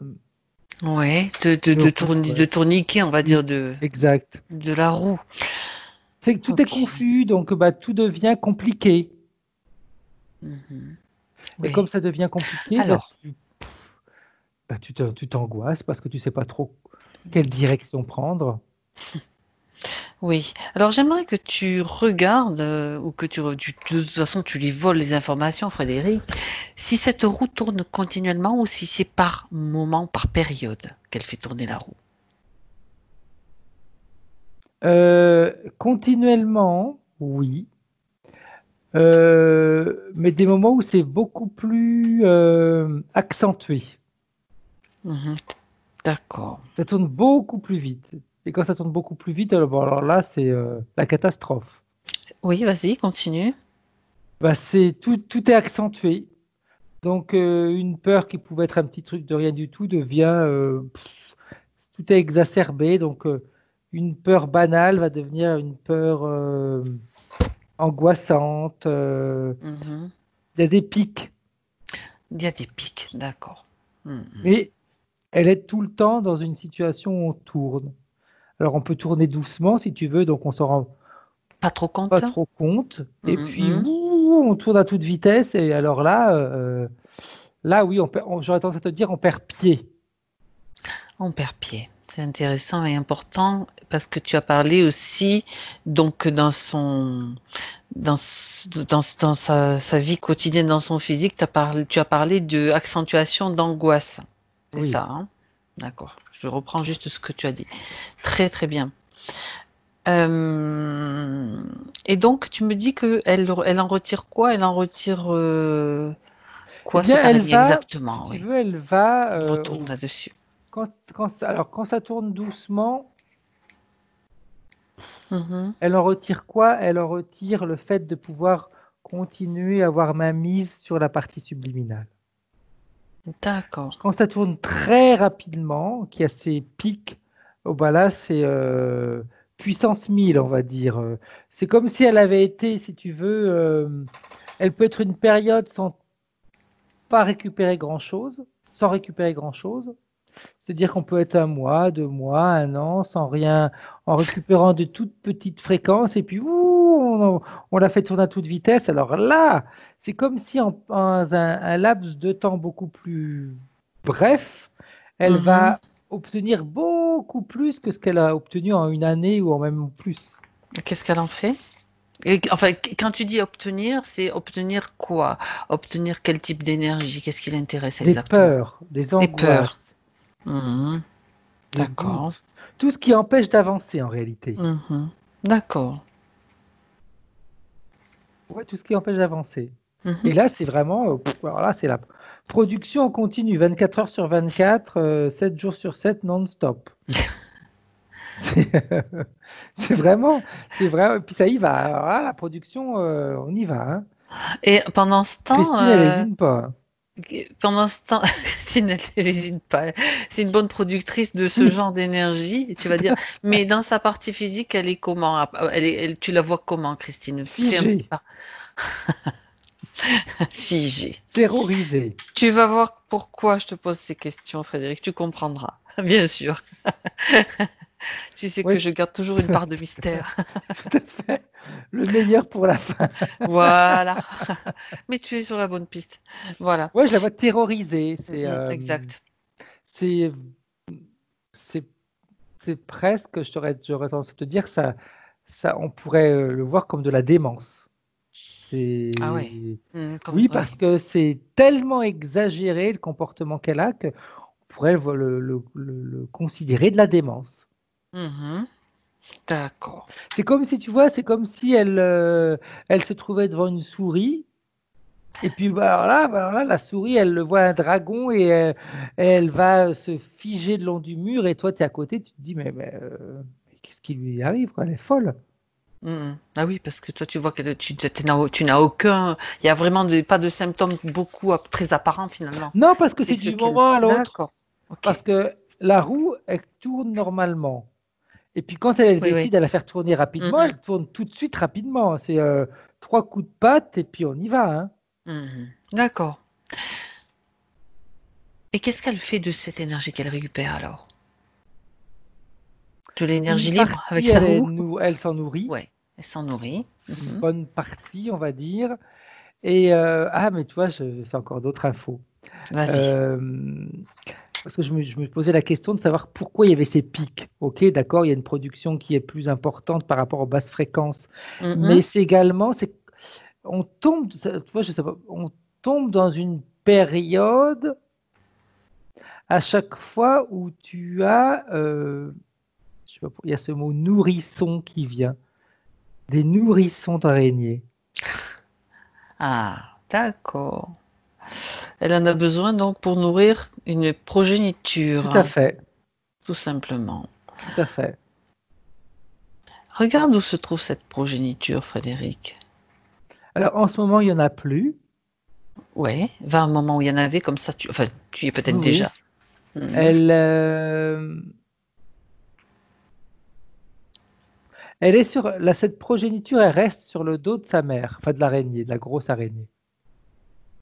roue, de ouais. tourniquet, on va Oui, dire, exact. de la roue. Tout est Ok. confus, donc bah, tout devient compliqué. Mhm. Et comme Oui. ça devient compliqué, Alors, tu t'angoisses parce que tu sais pas trop quelle direction prendre. oui. Alors, j'aimerais que tu regardes, ou que de toute façon, tu lui voles les informations, Frédéric, si cette roue tourne continuellement ou si c'est par moment, par période qu'elle fait tourner la roue. Continuellement, oui. Mais des moments où c'est beaucoup plus accentué. Mhm. D'accord. Ça tourne beaucoup plus vite. Et quand ça tourne beaucoup plus vite, alors, bon, alors là, c'est la catastrophe. Oui, vas-y, continue. Bah, tout est accentué. Donc, une peur qui pouvait être un petit truc de rien du tout devient tout est exacerbé. Donc, une peur banale va devenir une peur angoissante. Mhm. Il y a des pics, Il y a des pics, d'accord. Mhm. mais elle est tout le temps dans une situation où on tourne. Alors, on peut tourner doucement si tu veux, donc on s'en rend Pas trop pas compte? trop compte. Et puis, Mhm. on tourne à toute vitesse. Et alors là, là, oui, j'aurais tendance à te dire, on perd pied. On perd pied. C'est intéressant et important parce que tu as parlé aussi, donc, dans sa vie quotidienne, dans son physique, tu as parlé de accentuation d'angoisse. C'est Oui. ça, hein? D'accord. Je reprends juste ce que tu as dit. Très, très bien. Et donc, tu me dis que elle en retire quoi? Elle en retire Eh quoi, bien, cette elle araignée va, si exactement? tu Oui. veux, elle va, On retourne là-dessus. alors, quand ça tourne doucement, Mhm. elle en retire quoi? Elle en retire le fait de pouvoir continuer à avoir ma mise sur la partie subliminale. D'accord. Quand ça tourne très rapidement, qu'il y a ces pics, oh bah là, c'est puissance 1000, on va dire. C'est comme si elle avait été, si tu veux, elle peut être une période pas récupérer grand-chose, sans récupérer grand-chose. C'est-à-dire qu'on peut être un mois, 2 mois, un an, sans rien, en récupérant de toutes petites fréquences, et puis on l'a fait tourner à toute vitesse. Alors là, c'est comme si en un laps de temps beaucoup plus bref, elle Mhm. va obtenir beaucoup plus que ce qu'elle a obtenu en une année ou en même plus. Qu'est-ce qu'elle en fait? Et, enfin, quand tu dis obtenir, c'est obtenir quoi? Obtenir quel type d'énergie? Qu'est-ce qui l'intéresse Des exactement? peurs, des Des peurs. angoisses, Mhm. des D'accord. doutes, tout ce qui empêche d'avancer en réalité. Mhm. D'accord. Ouais, tout ce qui empêche d'avancer. Mhm. Et là, c'est vraiment, alors là, c'est la production en continu, 24 heures sur 24, 7 jours sur 7, non-stop. C'est c'est vraiment, et puis ça y va. Alors là, la production, on y va, hein. Et pendant ce temps, Christine, elle hésite pas. pendant ce temps, Christine, elle n'hésite pas. C'est une bonne productrice de ce genre d'énergie, et tu vas dire. Mais dans sa partie physique, elle est comment? Tu la vois comment, Christine? Fais un petit Figée, pas. Figée. terrorisée. Tu vas voir pourquoi je te pose ces questions, Frédéric. Tu comprendras, bien sûr. Tu sais que Ouais, je garde toujours une part de mystère. tout à fait. Le meilleur pour la fin. Voilà. Mais tu es sur la bonne piste. Voilà. Ouais, je la vois terrorisée. Exact. C'est, c'est, c'est presque, j'aurais tendance à te dire, on pourrait le voir comme de la démence. Ah ouais. C'est, Comme, oui, ouais. parce que c'est tellement exagéré le comportement qu'elle a qu'on pourrait le considérer de la démence. Mhm. D'accord. C'est comme si, tu vois, c'est comme si elle se trouvait devant une souris. Et puis alors là, la souris, elle voit un dragon et elle va se figer le long du mur. Et toi, tu es à côté, tu te dis, mais qu'est-ce qui lui arrive, quoi? Elle est folle. Ah oui, parce que toi, tu vois que tu n'as aucun. Il y a vraiment pas de symptômes beaucoup très apparents finalement. Non, parce que C'est c'est ce du qu'elle. moment à l'autre. D'accord. Ok. Parce que la roue, elle tourne normalement. Et puis quand elle Oui, oui. décide de la faire tourner rapidement, Mhm. elle tourne tout de suite rapidement. C'est 3 coups de patte et puis on y va, hein. Mhm. D'accord. Et qu'est-ce qu'elle fait de cette énergie qu'elle récupère alors? De Une l'énergie libre avec partie, sa roue? elle s'en nourrit. Ouais. Elle s'en nourrit. Une Mhm. bonne partie, on va dire. Et mais tu vois, c'est encore d'autres infos. Vas-y. Euh, Parce que je me posais la question de savoir pourquoi il y avait ces pics. Ok, d'accord, il y a une production qui est plus importante par rapport aux basses fréquences, mais Mhm. c'est également, on tombe, tu vois, je sais pas, on tombe dans une période à chaque fois où tu as, je sais pas, il y a ce mot nourrisson qui vient, des nourrissons d'araignées. Ah, d'accord. Elle en a besoin donc pour nourrir une progéniture, Tout à hein, fait, tout simplement. tout à fait. Regarde où se trouve cette progéniture, Frédéric. Alors en ce moment, il y en a plus. Ouais, va un moment où il y en avait, comme ça, enfin, tu y es Oui, peut-être oui. déjà. Mhm. Elle, elle est cette progéniture, elle reste sur le dos de sa mère, enfin de l'araignée, de la grosse araignée.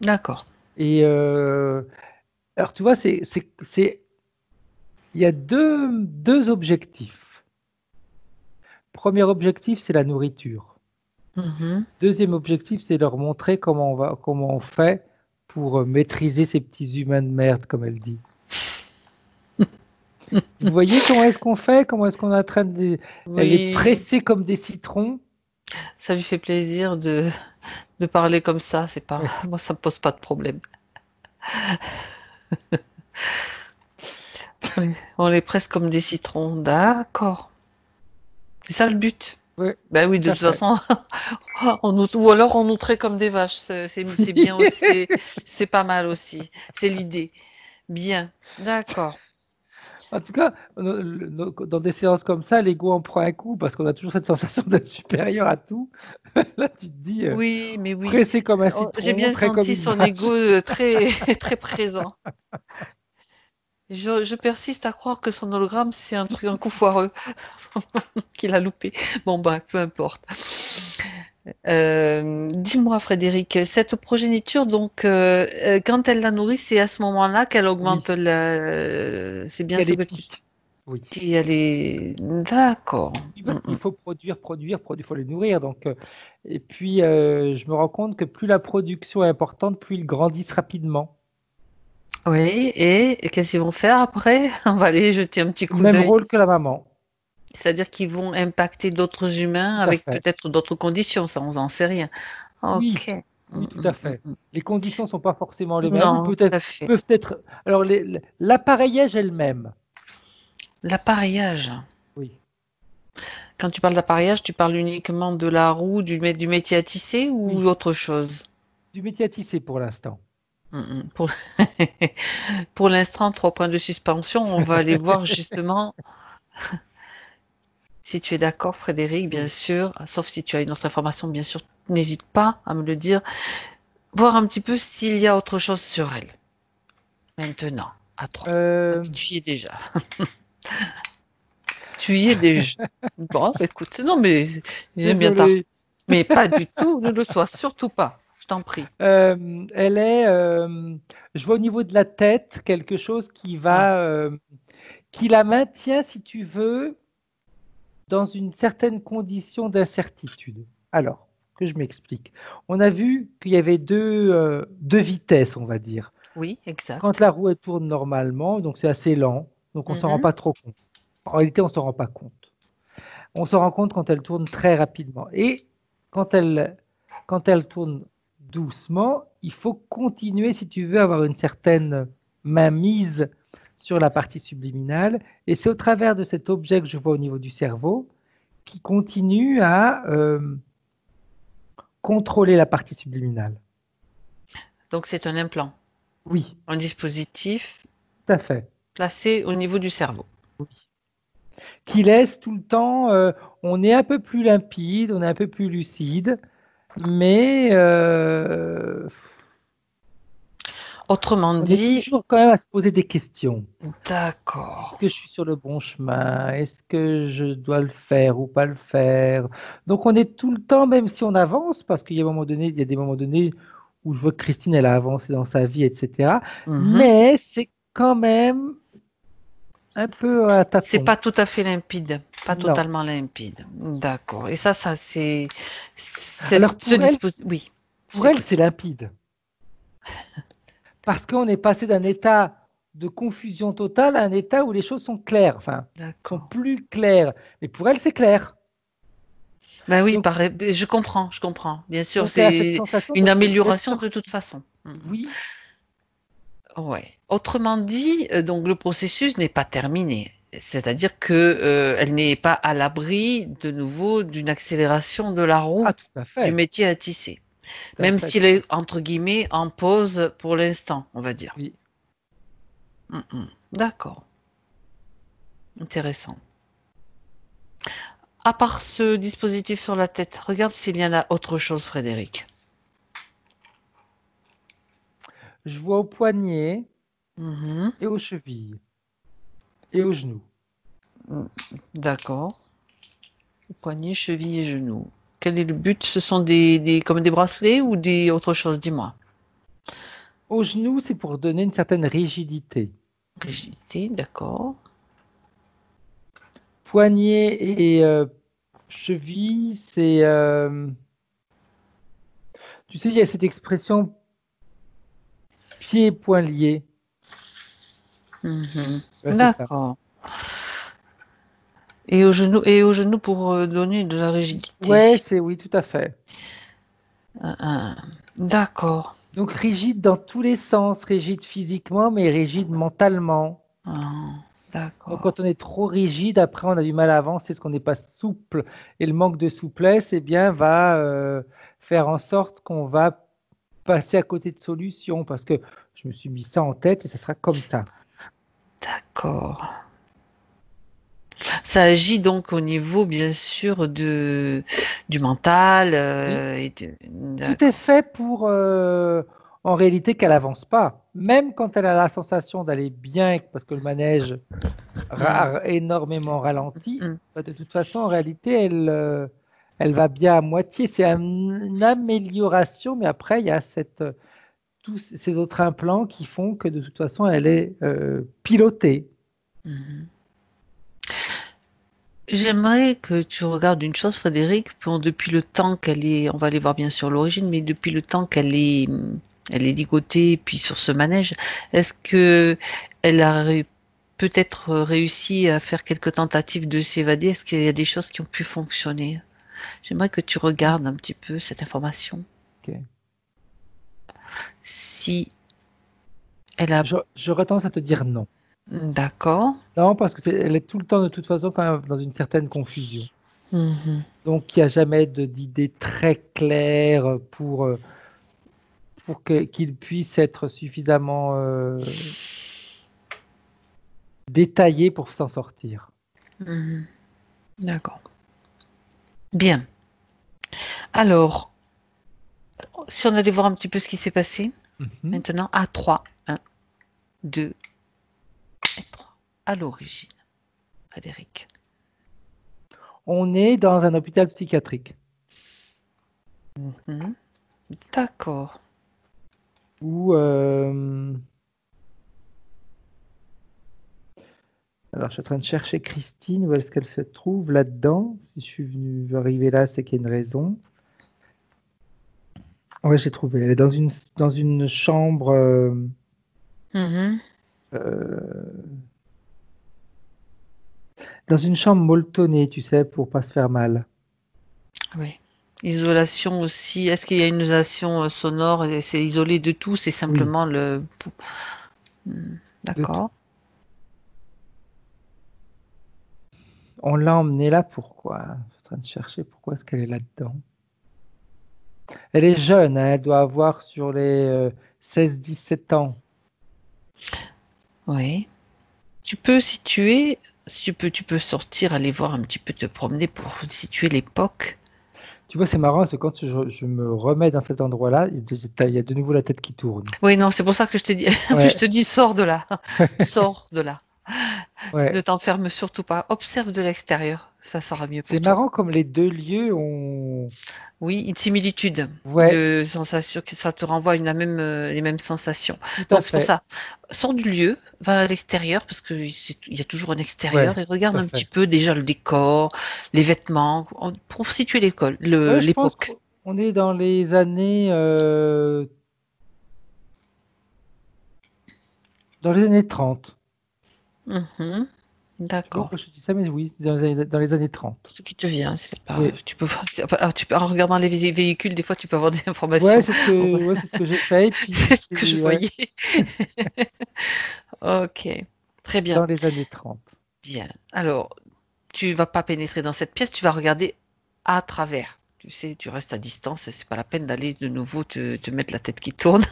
D'accord. Et alors tu vois, il y a deux objectifs. Premier objectif, c'est la nourriture. Mhm. Deuxième objectif, c'est leur montrer comment on fait pour maîtriser ces petits humains de merde, comme elle dit. Vous voyez comment est-ce qu'on fait? Comment est-ce qu'on est en train de elle est Oui, pressée comme des citrons. ça lui fait plaisir de parler comme ça. C'est pas, Oui. moi, ça me pose pas de problème. Oui, on les presse comme des citrons. D'accord. C'est ça le but. Oui, Ben oui, tout de à toute fait. façon, ou alors on nous traite comme des vaches. C'est bien aussi. C'est pas mal aussi. C'est l'idée. Bien. D'accord. En tout cas, dans des séances comme ça, l'ego en prend un coup parce qu'on a toujours cette sensation d'être supérieur à tout. Là, tu te dis, Oui, mais oui. pressé comme un Oh, j'ai citron, bien très comme senti une son vache. ego très, très présent. Je persiste à croire que son hologramme, c'est un coup foireux qu'il a loupé. Bon, bah, peu importe. Dis-moi, Frédéric, cette progéniture, donc, quand elle la nourrit, c'est à ce moment-là qu'elle Oui, augmente la. C'est bien il y a ce des que tu pics. Oui. dis. Elle est. D'accord. Oui, Mm, parce qu'il mm. faut produire, il faut les nourrir. Donc, et puis, je me rends compte que plus la production est importante, plus ils grandissent rapidement. Oui, et qu'est-ce qu'ils vont faire après? On va aller jeter un petit coup Même d'œil. rôle que la maman. C'est-à-dire qu'ils vont impacter d'autres humains Tout à avec fait. peut-être d'autres conditions, ça, on n'en sait rien. Oui, Ok. oui, tout à fait. Les conditions sont pas forcément les mêmes, ou Non, tout peut-être à fait. peuvent être. Alors, l'appareillage est le même. L'appareillage. Oui. Quand tu parles d'appareillage, tu parles uniquement de la roue, du métier à tisser ou Oui, autre chose? du métier à tisser pour l'instant. Pour, pour l'instant, 3 points de suspension. On va aller voir justement si tu es d'accord, Frédéric, bien Oui. sûr. Sauf si tu as une autre information, bien sûr, n'hésite pas à me le dire. Voir un petit peu s'il y a autre chose sur elle. Maintenant, à 3. Euh, Tu y es déjà. Tu y es déjà. Bon, bah, écoute, non, mais il est bien tard. Désolé. Mais pas du tout, ne le sois surtout pas. Je t'en prie. Elle est, je vois au niveau de la tête quelque chose Ah, qui la maintient, si tu veux, dans une certaine condition d'incertitude. Alors, que je m'explique. On a vu qu'il y avait deux vitesses, on va dire. oui, Quand exact. la roue elle tourne normalement, donc c'est assez lent, donc on s'en rend Mhm. pas trop compte. En réalité, on s'en rend pas compte. On s'en rend compte quand elle tourne très rapidement. Et quand elle, quand elle tourne doucement, il faut continuer, si tu veux, avoir une certaine mainmise sur la partie subliminale. Et c'est au travers de cet objet que je vois au niveau du cerveau qui continue à contrôler la partie subliminale. Donc, c'est un implant, Oui, un dispositif tout à fait. placé au niveau du cerveau. Oui. Qui laisse tout le temps, on est un peu plus limpide, on est un peu plus lucide, mais Autrement on est dit, toujours quand même à se poser des questions. Est-ce d'accord. que je suis sur le bon chemin? Est-ce que je dois le faire ou pas le faire? Donc on est tout le temps, même si on avance, parce qu'il y a un moment donné, il y a des moments donnés où je vois que Christine, elle a avancé dans sa vie, etc. Mhm. Mais c'est quand même un peu à C'est tâtons. pas tout à fait limpide, pas Non. totalement limpide. D'accord. Et ça, Alors ce dispositif. Oui, je pour elle, t'écoute. c'est limpide. Parce qu'on est passé d'un état de confusion totale à un état où les choses sont claires, enfin, sont D'accord. plus claires. Mais pour elle, c'est clair. Ben oui, Donc, je comprends, je comprends. Bien sûr, donc elle a cette c'est sensation une d'être amélioration de toute sortie. façon. Mhm. Oui, Ouais. Autrement dit, donc le processus n'est pas terminé. C'est-à-dire que elle n'est pas à l'abri de nouveau d'une accélération de la roue ah, tout à du fait, métier à tisser, tout à même fait, s'il tout à est fait. entre guillemets en pause pour l'instant, on va dire. Oui. D'accord, intéressant. À part ce dispositif sur la tête, regarde s'il y en a autre chose, Frédéric. Je vois au poignet Mhm. et aux chevilles et aux genoux. D'accord. Poignets, chevilles et genoux. Quel est le but? Ce sont comme des bracelets ou des autre chose? Dis-moi. Aux genoux, c'est pour donner une certaine rigidité. Rigidité, d'accord. Poignet et cheville, c'est, tu sais, il y a cette expression pied et poing liés. Mhm. Ouais, c'est ça. D'accord. Et au genou pour donner de la rigidité. Ouais, c'est oui, tout à fait. Ah, d'accord. Donc rigide dans tous les sens, rigide physiquement, mais rigide mentalement. Ah, Donc d'accord. quand on est trop rigide, après on a du mal à avancer parce qu'on n'est pas souple. Et le manque de souplesse, eh bien, va faire en sorte qu'on va passer à côté de solutions parce que je me suis mis ça en tête et ça sera comme ça. D'accord. Ça agit donc au niveau, bien sûr, du mental. Oui, tout est D'accord. fait pour, en réalité, qu'elle avance pas. Même quand elle a la sensation d'aller bien, parce que le manège Mm, a énormément ralenti, mm. bah, de toute façon, en réalité, elle va bien à moitié. C'est une amélioration, mais après, il y a tous ces autres implants qui font que de toute façon, elle est pilotée. Mhm. J'aimerais que tu regardes une chose, Frédéric, depuis le temps qu'elle est, on va aller voir bien sûr l'origine, mais depuis le temps elle est ligotée, puis sur ce manège, est-ce que elle a peut-être réussi à faire quelques tentatives de s'évader? Est-ce qu'il y a des choses qui ont pu fonctionner? J'aimerais que tu regardes un petit peu cette information. Ok. Si elle a, J'aurais tendance à te dire non. d'accord, Non, parce que elle est tout le temps, de toute façon, quand même dans une certaine confusion. Mhm. Donc, il n'y a jamais d'idée très claire pour qu'il puisse être suffisamment détaillé pour s'en sortir. Mhm. D'accord. Bien. Alors, si on allait voir un petit peu ce qui s'est passé, Mhm. maintenant, à 3. 1, 2 et 3. À l'origine, Frédéric. On est dans un hôpital psychiatrique Mhm. D'accord. où, alors, je suis en train de chercher Christine, où est-ce qu'elle se trouve là-dedans? Si je suis venu arriver là, c'est qu'il y a une raison. Ouais, j'ai trouvé. Elle est dans une chambre, Mhm. euh, dans une chambre molletonnée, tu sais, pour pas se faire mal. Oui. Isolation aussi. Est-ce qu'il y a une isolation sonore? C'est isolé de tout, c'est Oui, simplement le. Hmm. de tout. D'accord. On l'a emmenée là, pourquoi? Je suis en train de chercher pourquoi est-ce qu'elle est là-dedans. Elle est jeune, hein, elle doit avoir sur les 16-17 ans. Oui. Tu peux situer, tu peux sortir, aller voir un petit peu, te promener pour situer l'époque. Tu vois, c'est marrant, parce que quand je me remets dans cet endroit-là, il y a de nouveau la tête qui tourne. Oui, non, c'est pour ça que je te dis, je Ouais, te dis, sors de là, sors de là. Ne ouais. t'enferme surtout pas. Observe de l'extérieur, ça sera mieux pour C'est toi. marrant comme les deux lieux ont. Oui, une similitude Ouais, de sensations, que ça te renvoie les mêmes sensations. tout à Donc c'est pour fait. ça, sors du lieu, va à l'extérieur, parce qu'il y a toujours un Ouais, extérieur, et tout regarde à un petit fait. peu déjà le décor, les vêtements, pour situer Ouais, je pense l'époque. qu'on est dans les années, dans les années 30. Mhm. Tu vois, D'accord. quand je dis ça, mais oui, dans les années 30. Ce qui te vient, c'est pas, Oui. tu peux, en regardant les véhicules, des fois, tu peux avoir des Ouais, informations. ouais, c'est ce que j'ai fait. Et puis, C'est ce que je ouais, voyais. Ok, très bien, dans les années 30. bien. Alors, tu vas pas pénétrer dans cette pièce, tu vas regarder à travers. Tu sais, tu restes à distance, c'est pas la peine d'aller de nouveau te mettre la tête qui tourne.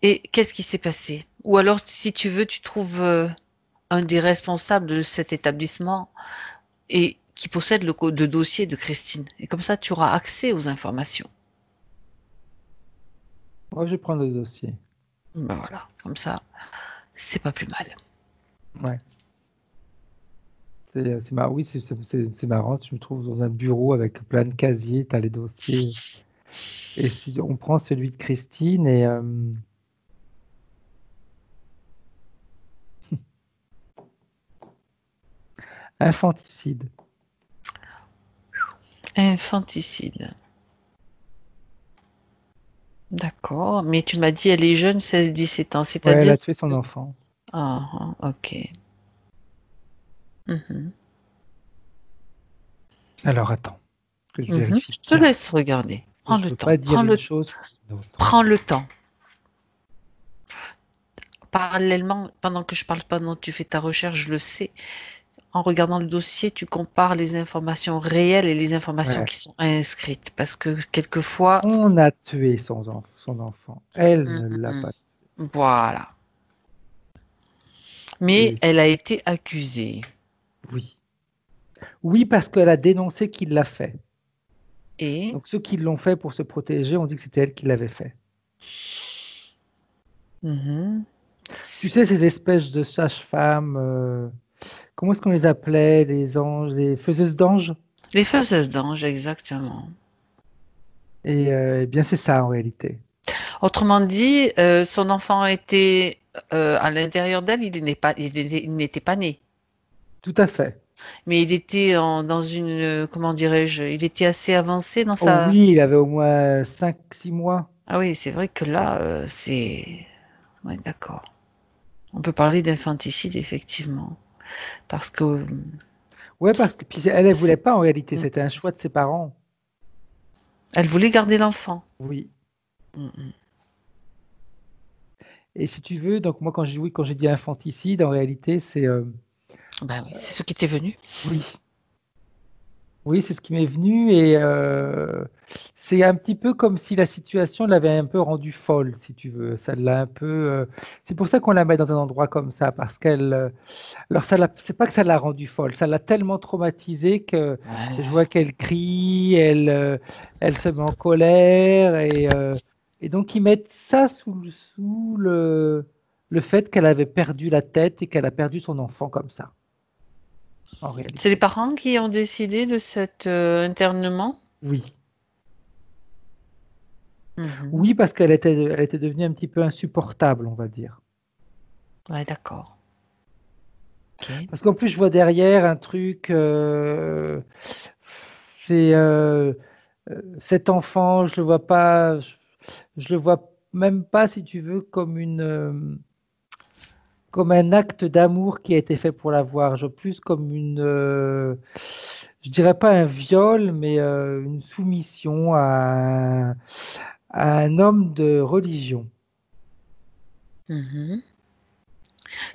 Et qu'est-ce qui s'est passé? Ou alors, si tu veux, tu trouves un des responsables de cet établissement et qui possède le dossier de Christine. Et comme ça, tu auras accès aux informations. Moi, je vais prendre le dossier. Ben voilà, comme ça, c'est pas plus mal. Ouais. Oui, c'est marrant. Je me trouve dans un bureau avec plein de casiers, tu as les dossiers. Et si on prend celui de Christine et infanticide. Infanticide. D'accord, mais tu m'as dit elle est jeune, 16-17 ans, Ouais, elle c'est-à-dire... a tué son enfant. Ah, ah, ok. Mhm. Alors attends, que je Mhm. vérifie Je te bien. laisse regarder. Je Prends le veux temps. pas dire une chose pour une autre. Prends le temps. Parallèlement, pendant que je parle, pendant que tu fais ta recherche, je le sais. En regardant le dossier, tu compares les informations réelles et les informations Ouais. qui sont inscrites. Parce que quelquefois, On a tué son enfant. Elle ne l'a mhm, pas. voilà. Mais Et elle a été accusée. oui. Oui, parce qu'elle a dénoncé qu'il l'a fait. Et Donc ceux qui l'ont fait pour se protéger ont dit que c'était elle qui l'avait fait. mhm, Tu sais, ces espèces de sages-femmes, comment est-ce qu'on les appelait? Les anges, les faiseuses d'anges? les faiseuses d'anges, exactement. Et eh bien, c'est ça en réalité. Autrement dit, son enfant était à l'intérieur d'elle, il n'était pas né. Tout à fait. Mais il était dans une, comment dirais-je, il était assez avancé dans Oh sa... oui, il avait au moins 5-6 mois. Ah oui, c'est vrai que là, c'est... Ouais, d'accord. On peut parler d'infanticide, effectivement. Parce que... Ouais, parce que puis elle ne voulait c'est- pas en réalité, c'était un choix de ses parents. Elle voulait garder l'enfant. Oui. Mm. Et si tu veux, donc moi quand j'ai dit infanticide, en réalité, c'est Ben oui, c'est ce qui était venu. oui. Oui, c'est ce qui m'est venu et c'est un petit peu comme si la situation l'avait un peu rendue folle, si tu veux. Ça l'a un peu. C'est pour ça qu'on la met dans un endroit comme ça, parce qu'elle. Alors c'est pas que ça l'a rendue folle, ça l'a tellement traumatisée que je Ouais. vois qu'elle crie, elle se met en colère et donc ils mettent ça sous le fait qu'elle avait perdu la tête et qu'elle a perdu son enfant comme ça, en C'est les réalité. parents qui ont décidé de cet internement? Oui. Mhm. Oui, parce elle était devenue un petit peu insupportable, on va dire. Ouais, d'accord. Ok. Parce qu'en plus, je vois derrière un truc, c'est cet enfant, je le vois pas, je le vois même pas, si tu veux, comme un acte d'amour qui a été fait pour l'avoir. Je vois plus comme je dirais pas un viol, mais une soumission à un homme de religion. Mhm.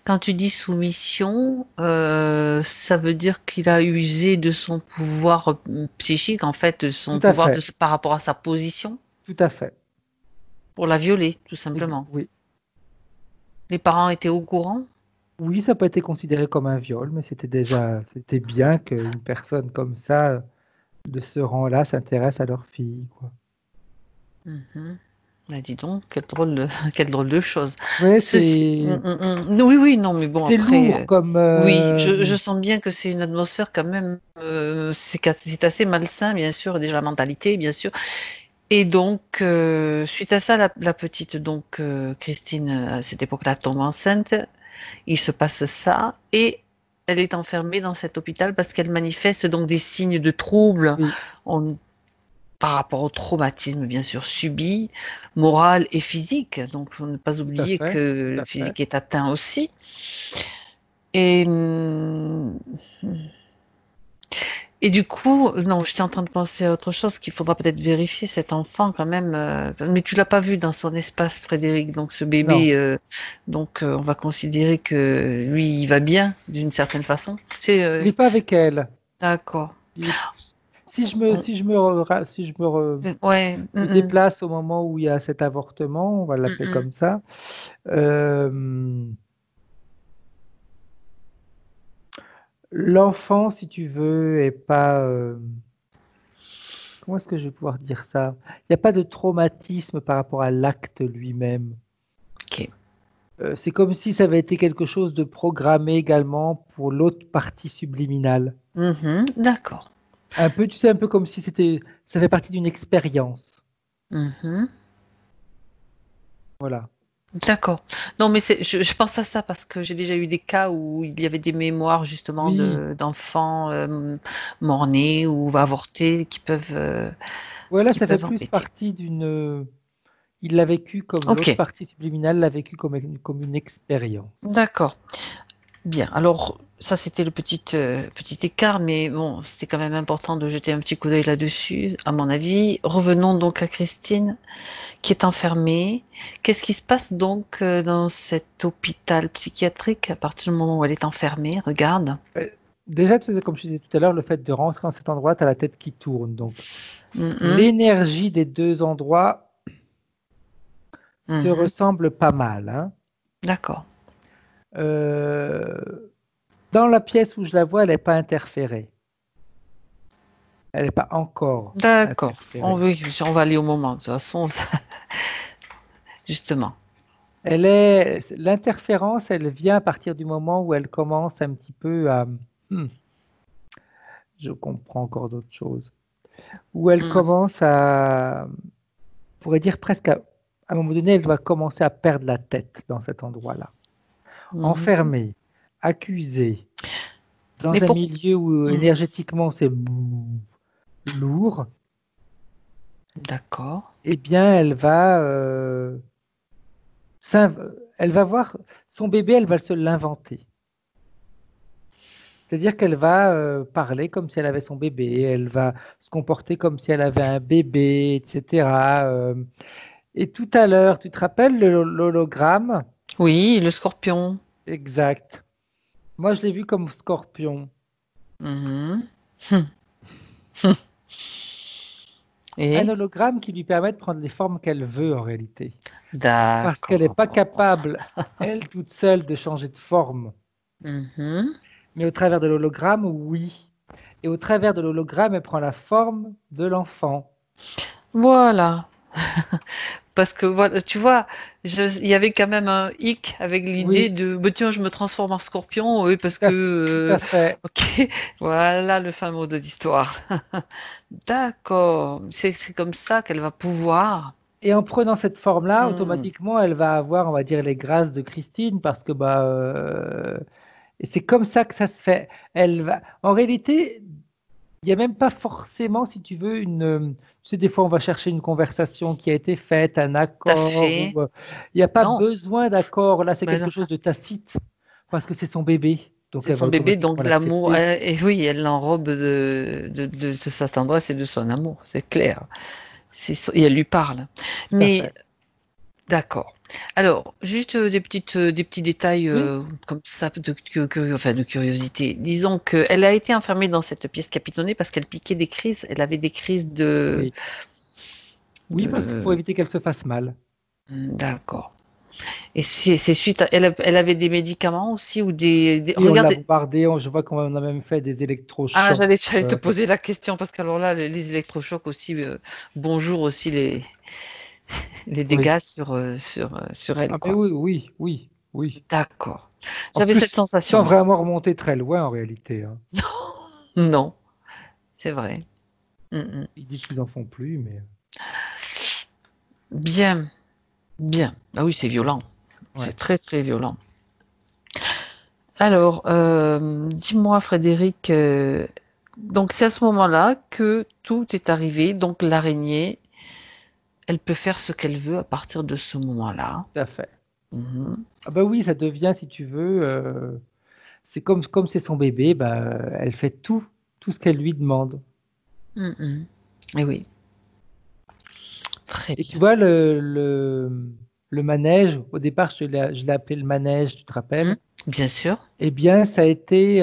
Quand tu dis soumission, ça veut dire qu'il a usé de son pouvoir psychique, en fait, de son Tout à pouvoir fait, par rapport à sa position, tout à fait. pour la violer, tout simplement. Oui. Les parents étaient au courant? Oui, ça n'a pas été considéré comme un viol, mais c'était bien qu'une personne comme ça, de ce rang-là, s'intéresse à leur fille, quoi. Mhm. Bah, dis donc, quelle drôle de chose. Ouais, Oui, oui, non, mais bon, c'est après, lourd comme, oui, je sens bien que c'est une atmosphère quand même, c'est assez malsain, bien sûr, déjà la mentalité, bien sûr. Et donc, suite à ça, la petite, donc, Christine, à cette époque-là, tombe enceinte, il se passe ça, et elle est enfermée dans cet hôpital parce qu'elle manifeste donc des signes de troubles. oui, On par rapport au traumatisme, bien sûr, subi, moral et physique. Donc, il faut ne pas oublier que tout le à fait. physique est atteint aussi. Et, et du coup, non, j'étais en train de penser à autre chose qu'il faudra peut-être vérifier, cet enfant quand même. Mais tu l'as pas vu dans son espace, Frédéric. Donc, ce Non, bébé, on va considérer que lui, il va bien d'une certaine façon. il n'est pas avec elle. D'accord. Il est- On- Ouais. me déplace au moment où il y a cet avortement, on va Mm, l'appeler mm. comme ça, euh, l'enfant, si tu veux, est pas. Comment est-ce que je vais pouvoir dire ça? Il n'y a pas de traumatisme par rapport à l'acte lui-même. Ok. C'est comme si ça avait été quelque chose de programmé également pour l'autre partie subliminale. Mhm. D'accord. Un peu, tu sais, un peu comme si ça fait partie d'une expérience. Mhm. Voilà. D'accord. Non, mais je pense à ça parce que j'ai déjà eu des cas où il y avait des mémoires justement Oui, d'enfants morts-nés ou avortés voilà, qui ça fait peuvent plus embêter. partie d'une. Il l'a vécu comme Ok, l'autre partie subliminale l'a vécu comme une expérience. d'accord. Bien. Alors, ça, c'était le petit écart, mais bon, c'était quand même important de jeter un petit coup d'œil là-dessus, à mon avis. Revenons donc à Christine, qui est enfermée. Qu'est-ce qui se passe donc dans cet hôpital psychiatrique à partir du moment où elle est enfermée? Regarde. Euh, Déjà, tu sais, comme je disais tout à l'heure, le fait de rentrer dans cet endroit, tu as la tête qui tourne. Donc, Mhm, l'énergie des deux endroits se mhm. ressemble pas mal, hein. D'accord. Euh, Dans la pièce où je la vois, elle n'est pas interférée. Elle n'est pas encore D'accord. interférée. Oui, on va aller au moment, de toute façon, justement. L'interférence, elle vient à partir du moment où elle commence un petit peu à, Hmm, je comprends encore d'autres choses, où elle Mhm, commence à, on pourrait dire presque à un moment donné, elle va commencer à perdre la tête dans cet endroit-là. mhm. Enfermée, accusée, Mais dans un pour... milieu où Mhm. énergétiquement c'est lourd, D'accord. eh bien, elle va voir son bébé, elle va se l'inventer. C'est-à-dire qu'elle va parler comme si elle avait son bébé, elle va se comporter comme si elle avait un bébé, etc. Et tout à l'heure, tu te rappelles l'hologramme? Oui, le scorpion. Exact. Moi, je l'ai vu comme scorpion. Mhm. Hmm. Un Et hologramme qui lui permet de prendre les formes qu'elle veut en réalité. Parce qu'elle n'est d'accord. pas capable, elle toute seule, de changer de forme. Mhm. Mais au travers de l'hologramme, oui. Et au travers de l'hologramme, elle prend la forme de l'enfant. Voilà. Parce que voilà, tu vois, il y avait quand même un hic avec l'idée Oui, de, bah, tiens, je me transforme en scorpion, oui, parce tout que, à fait. ok, voilà le fin mot de l'histoire. D'accord, c'est comme ça qu'elle va pouvoir. Et en prenant cette forme-là, Hmm, automatiquement, elle va avoir, on va dire, les grâces de Christine, parce que et c'est comme ça que ça se fait. Elle va. En réalité, il n'y a même pas forcément, si tu veux, tu sais, des fois, on va chercher une conversation qui a été faite, un tout à accord, fait. il n'y a pas Non, besoin d'accord. Là, c'est ben quelque non. chose de tacite, parce que c'est son bébé, donc C'est elle va son bébé, donc automatiquement l'amour, l'accepter. et oui, elle l'enrobe de sa tendresse et de son amour, c'est clair. Et elle lui parle. Tout à Mais fait. d'accord. Alors, juste des petits détails Oui, comme ça enfin, de curiosité. Disons qu'elle a été enfermée dans cette pièce capitonnée parce qu'elle piquait des crises. Elle avait des crises oui. Oui, parce qu'il faut de- éviter qu'elle se fasse mal. D'accord. Et c'est suite elle avait des médicaments aussi ou Et on l'a regardez. bombardé, je vois qu'on a même fait des Ah, électrochocs. j'allais te euh, poser la question parce qu'alors là, les électrochocs aussi, bonjour aussi les oui. dégâts sur elle, Ah, mais quoi. oui, oui, oui, oui. D'accord. En J'avais cette plus, sensation sans aussi. vraiment remonter très loin en réalité, hein. Non, c'est vrai. Mm, mm. Ils disent qu'ils en font plus, mais Bien, bien. Ah oui, c'est violent. ouais. C'est très, très violent. Alors, dis-moi, Frédéric, donc c'est à ce moment-là que tout est arrivé. Donc l'araignée, elle peut faire ce qu'elle veut à partir de ce moment-là. Tout à fait. Mhm. Ah bah oui, ça devient, si tu veux, c'est comme c'est son bébé, bah, elle fait tout ce qu'elle lui demande. Mhm. Eh oui, très Et tu bien. vois, le manège, au départ, je l'ai appelé le manège, tu te Mhm. rappelles? Bien sûr. Eh bien, ça a été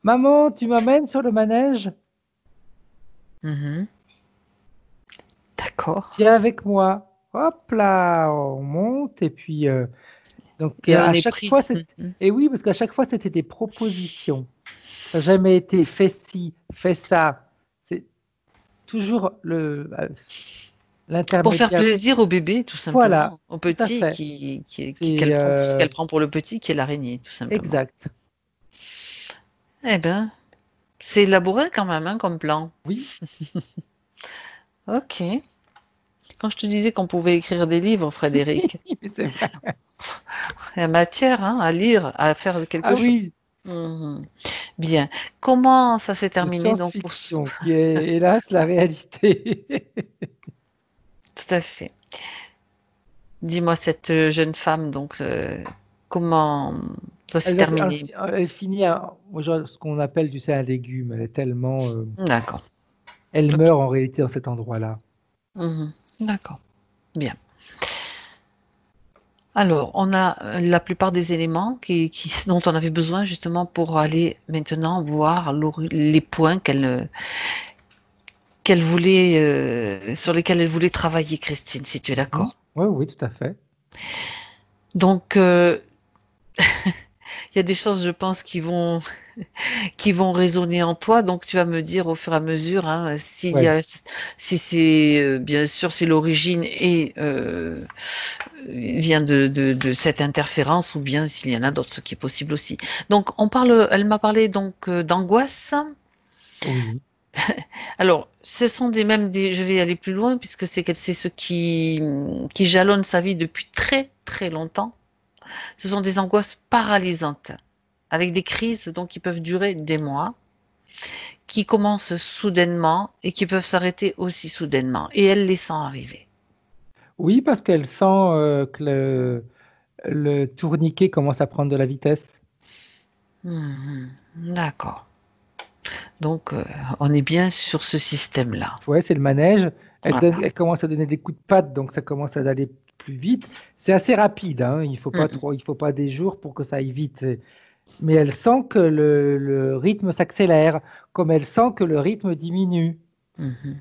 Maman, tu m'amènes sur le manège? Mhm. D'accord. Viens avec moi. Hop là, on monte et puis donc Et on à est chaque pris. fois Mhm. et oui parce qu'à chaque fois c'était des propositions. Ça n'a jamais été fais ci, fais ça. C'est toujours Pour faire l'intermédiaire. plaisir au bébé, tout Voilà, simplement. Au tout à petit fait. qu'elle C'est prend, qu'elle prend pour le petit, qui est l'araignée, tout simplement. exact. Eh ben, c'est élaboré quand même, hein, comme plan. Oui, Ok. Quand je te disais qu'on pouvait écrire des livres, Frédéric, mais c'est vrai. il y a matière, hein, à lire, à faire quelque Ah chose. oui, Mhm. Bien. Comment ça s'est de terminé donc science-fiction qui est hélas la réalité. Tout à fait. Dis-moi, cette jeune femme, donc, comment ça s'est terminé? Elle finit ce qu'on appelle, tu sais, un légume. Elle est tellement, D'accord. elle Ok. meurt en réalité dans cet endroit-là. Mhm. D'accord. Bien. Alors, on a la plupart des éléments dont on avait besoin justement pour aller maintenant voir les points qu'elle voulait, sur lesquels elle voulait travailler, Christine, si tu es Mhm. d'accord. Oui, oui, tout à fait. Donc, il y a des choses, je pense, qui vont résonner en toi. Donc, tu vas me dire au fur et à mesure, hein, Ouais. si c'est, bien sûr, si l'origine vient de cette interférence ou bien s'il y en a d'autres, ce qui est possible aussi. Donc, elle m'a parlé donc d'angoisse. Oui. Alors, ce sont je vais aller plus loin puisque c'est ce qui jalonne sa vie depuis très très longtemps. Ce sont des angoisses paralysantes avec des crises donc qui peuvent durer des mois, qui commencent soudainement et qui peuvent s'arrêter aussi soudainement. Et elle les sent arriver. Oui, parce qu'elle sent que le tourniquet commence à prendre de la vitesse. Mhm. D'accord. Donc, on est bien sur ce système-là. Ouais, c'est le manège. Voilà. Elle commence à donner des coups de patte, donc ça commence à aller plus vite. C'est assez rapide, hein. Il faut pas Mhm. trop, il faut pas des jours pour que ça aille vite. mais elle sent que le rythme s'accélère, comme elle sent que le rythme diminue. Mhm.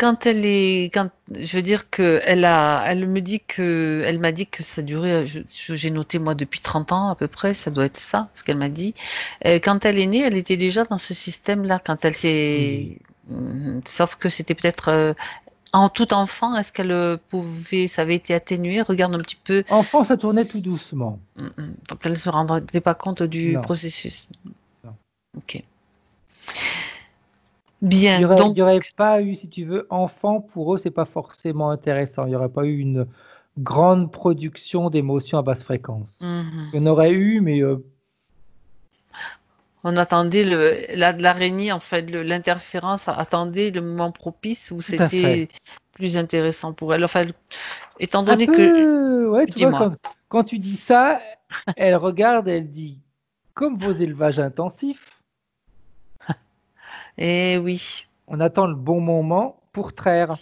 Je veux dire que elle m'a dit que ça durait, j'ai noté moi depuis 30 ans à peu près, ça doit être ça, ce qu'elle m'a dit. Quand elle est née, elle était déjà dans ce système-là, quand elle Oui. s'est, sauf que c'était peut-être en tout enfant, est-ce qu'elle pouvait, ça avait été atténué? Regarde un petit peu. Enfant, ça tournait tout doucement. Donc elle ne se rendait pas compte du Non, processus. non. Ok. Bien, Il donc. y aurait pas eu, si tu veux, enfant, pour eux, c'est pas forcément intéressant. Il n'y aurait pas eu une grande production d'émotions à basse fréquence. Mhm. Il y en aurait eu, mais On attendait l'araignée, en fait, l'interférence attendait le moment propice où tout à fait. c'était plus intéressant pour elle. Enfin, étant Un donné que, peu, ouais, tu vois, dis-moi. quand tu dis ça, elle regarde, elle dit, comme vos élevages intensifs, Eh oui. on attend le bon moment pour traire.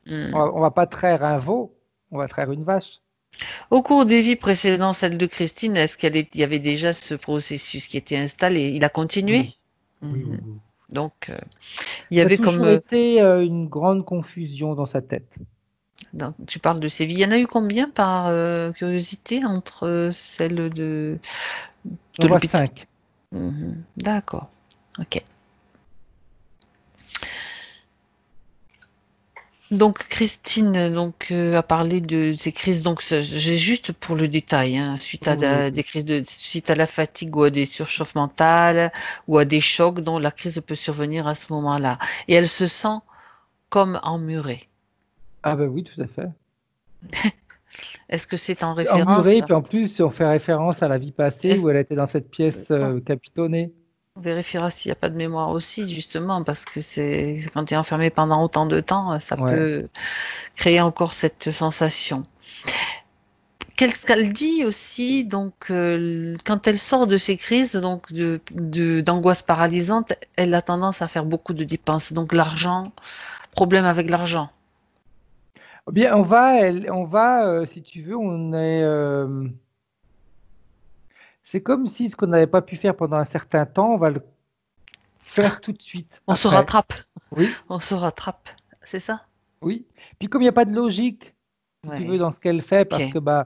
Hmm. On va pas traire un veau, on va traire une vache. Au cours des vies précédentes, celle de Christine, il y avait déjà ce processus qui était installé? Il a continué? Oui, oui, oui, Mhm. oui. Donc, il y Ça a avait comme, toujours été une grande confusion dans sa tête. tu parles de ces vies. Il y en a eu combien par curiosité entre celles de On voit l'hôpital? 5. Mhm. D'accord. Ok. Donc Christine a parlé de ces crises. Donc j'ai juste pour le détail, hein, suite à Oui, des crises suite à la fatigue ou à des surchauffes mentales ou à des chocs dont la crise peut survenir à ce moment-là. Et elle se sent comme emmurée. ah ben oui, tout à fait. Est-ce que c'est en Emmuré, référence? puis en plus, on fait référence à la vie passée où Est-ce elle était dans cette pièce on capitonnée. vérifiera s'il n'y a pas de mémoire aussi, justement, parce que c'est quand tu es enfermé pendant autant de temps, ça Ouais. peut créer encore cette sensation. Qu'est-ce qu'elle dit aussi, quand elle sort de ces crises, d'angoisse paralysante, elle a tendance à faire beaucoup de dépenses. Donc l'argent, problème avec l'argent. Eh bien, on va, si tu veux, c'est comme si ce qu'on n'avait pas pu faire pendant un certain temps, on va le faire tout de suite On se après. rattrape, Oui, on se rattrape. C'est ça? oui. Puis comme il n'y a pas de logique, si tu veux, Ouais. dans ce qu'elle fait, parce Ok. que bah,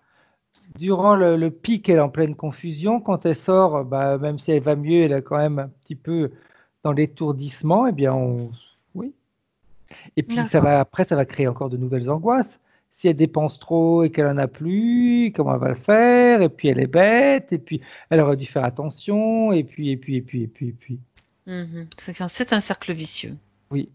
durant le pic, elle est en pleine confusion. Quand elle sort, bah, même si elle va mieux, elle est quand même un petit peu dans l'étourdissement. Eh bien, oui. Et puis D'accord. après, ça va créer encore de nouvelles angoisses. Si elle dépense trop et qu'elle en a plus, comment elle va le faire? Et puis elle est bête, et puis elle aurait dû faire attention, et puis. Mhm. C'est un cercle vicieux. Oui.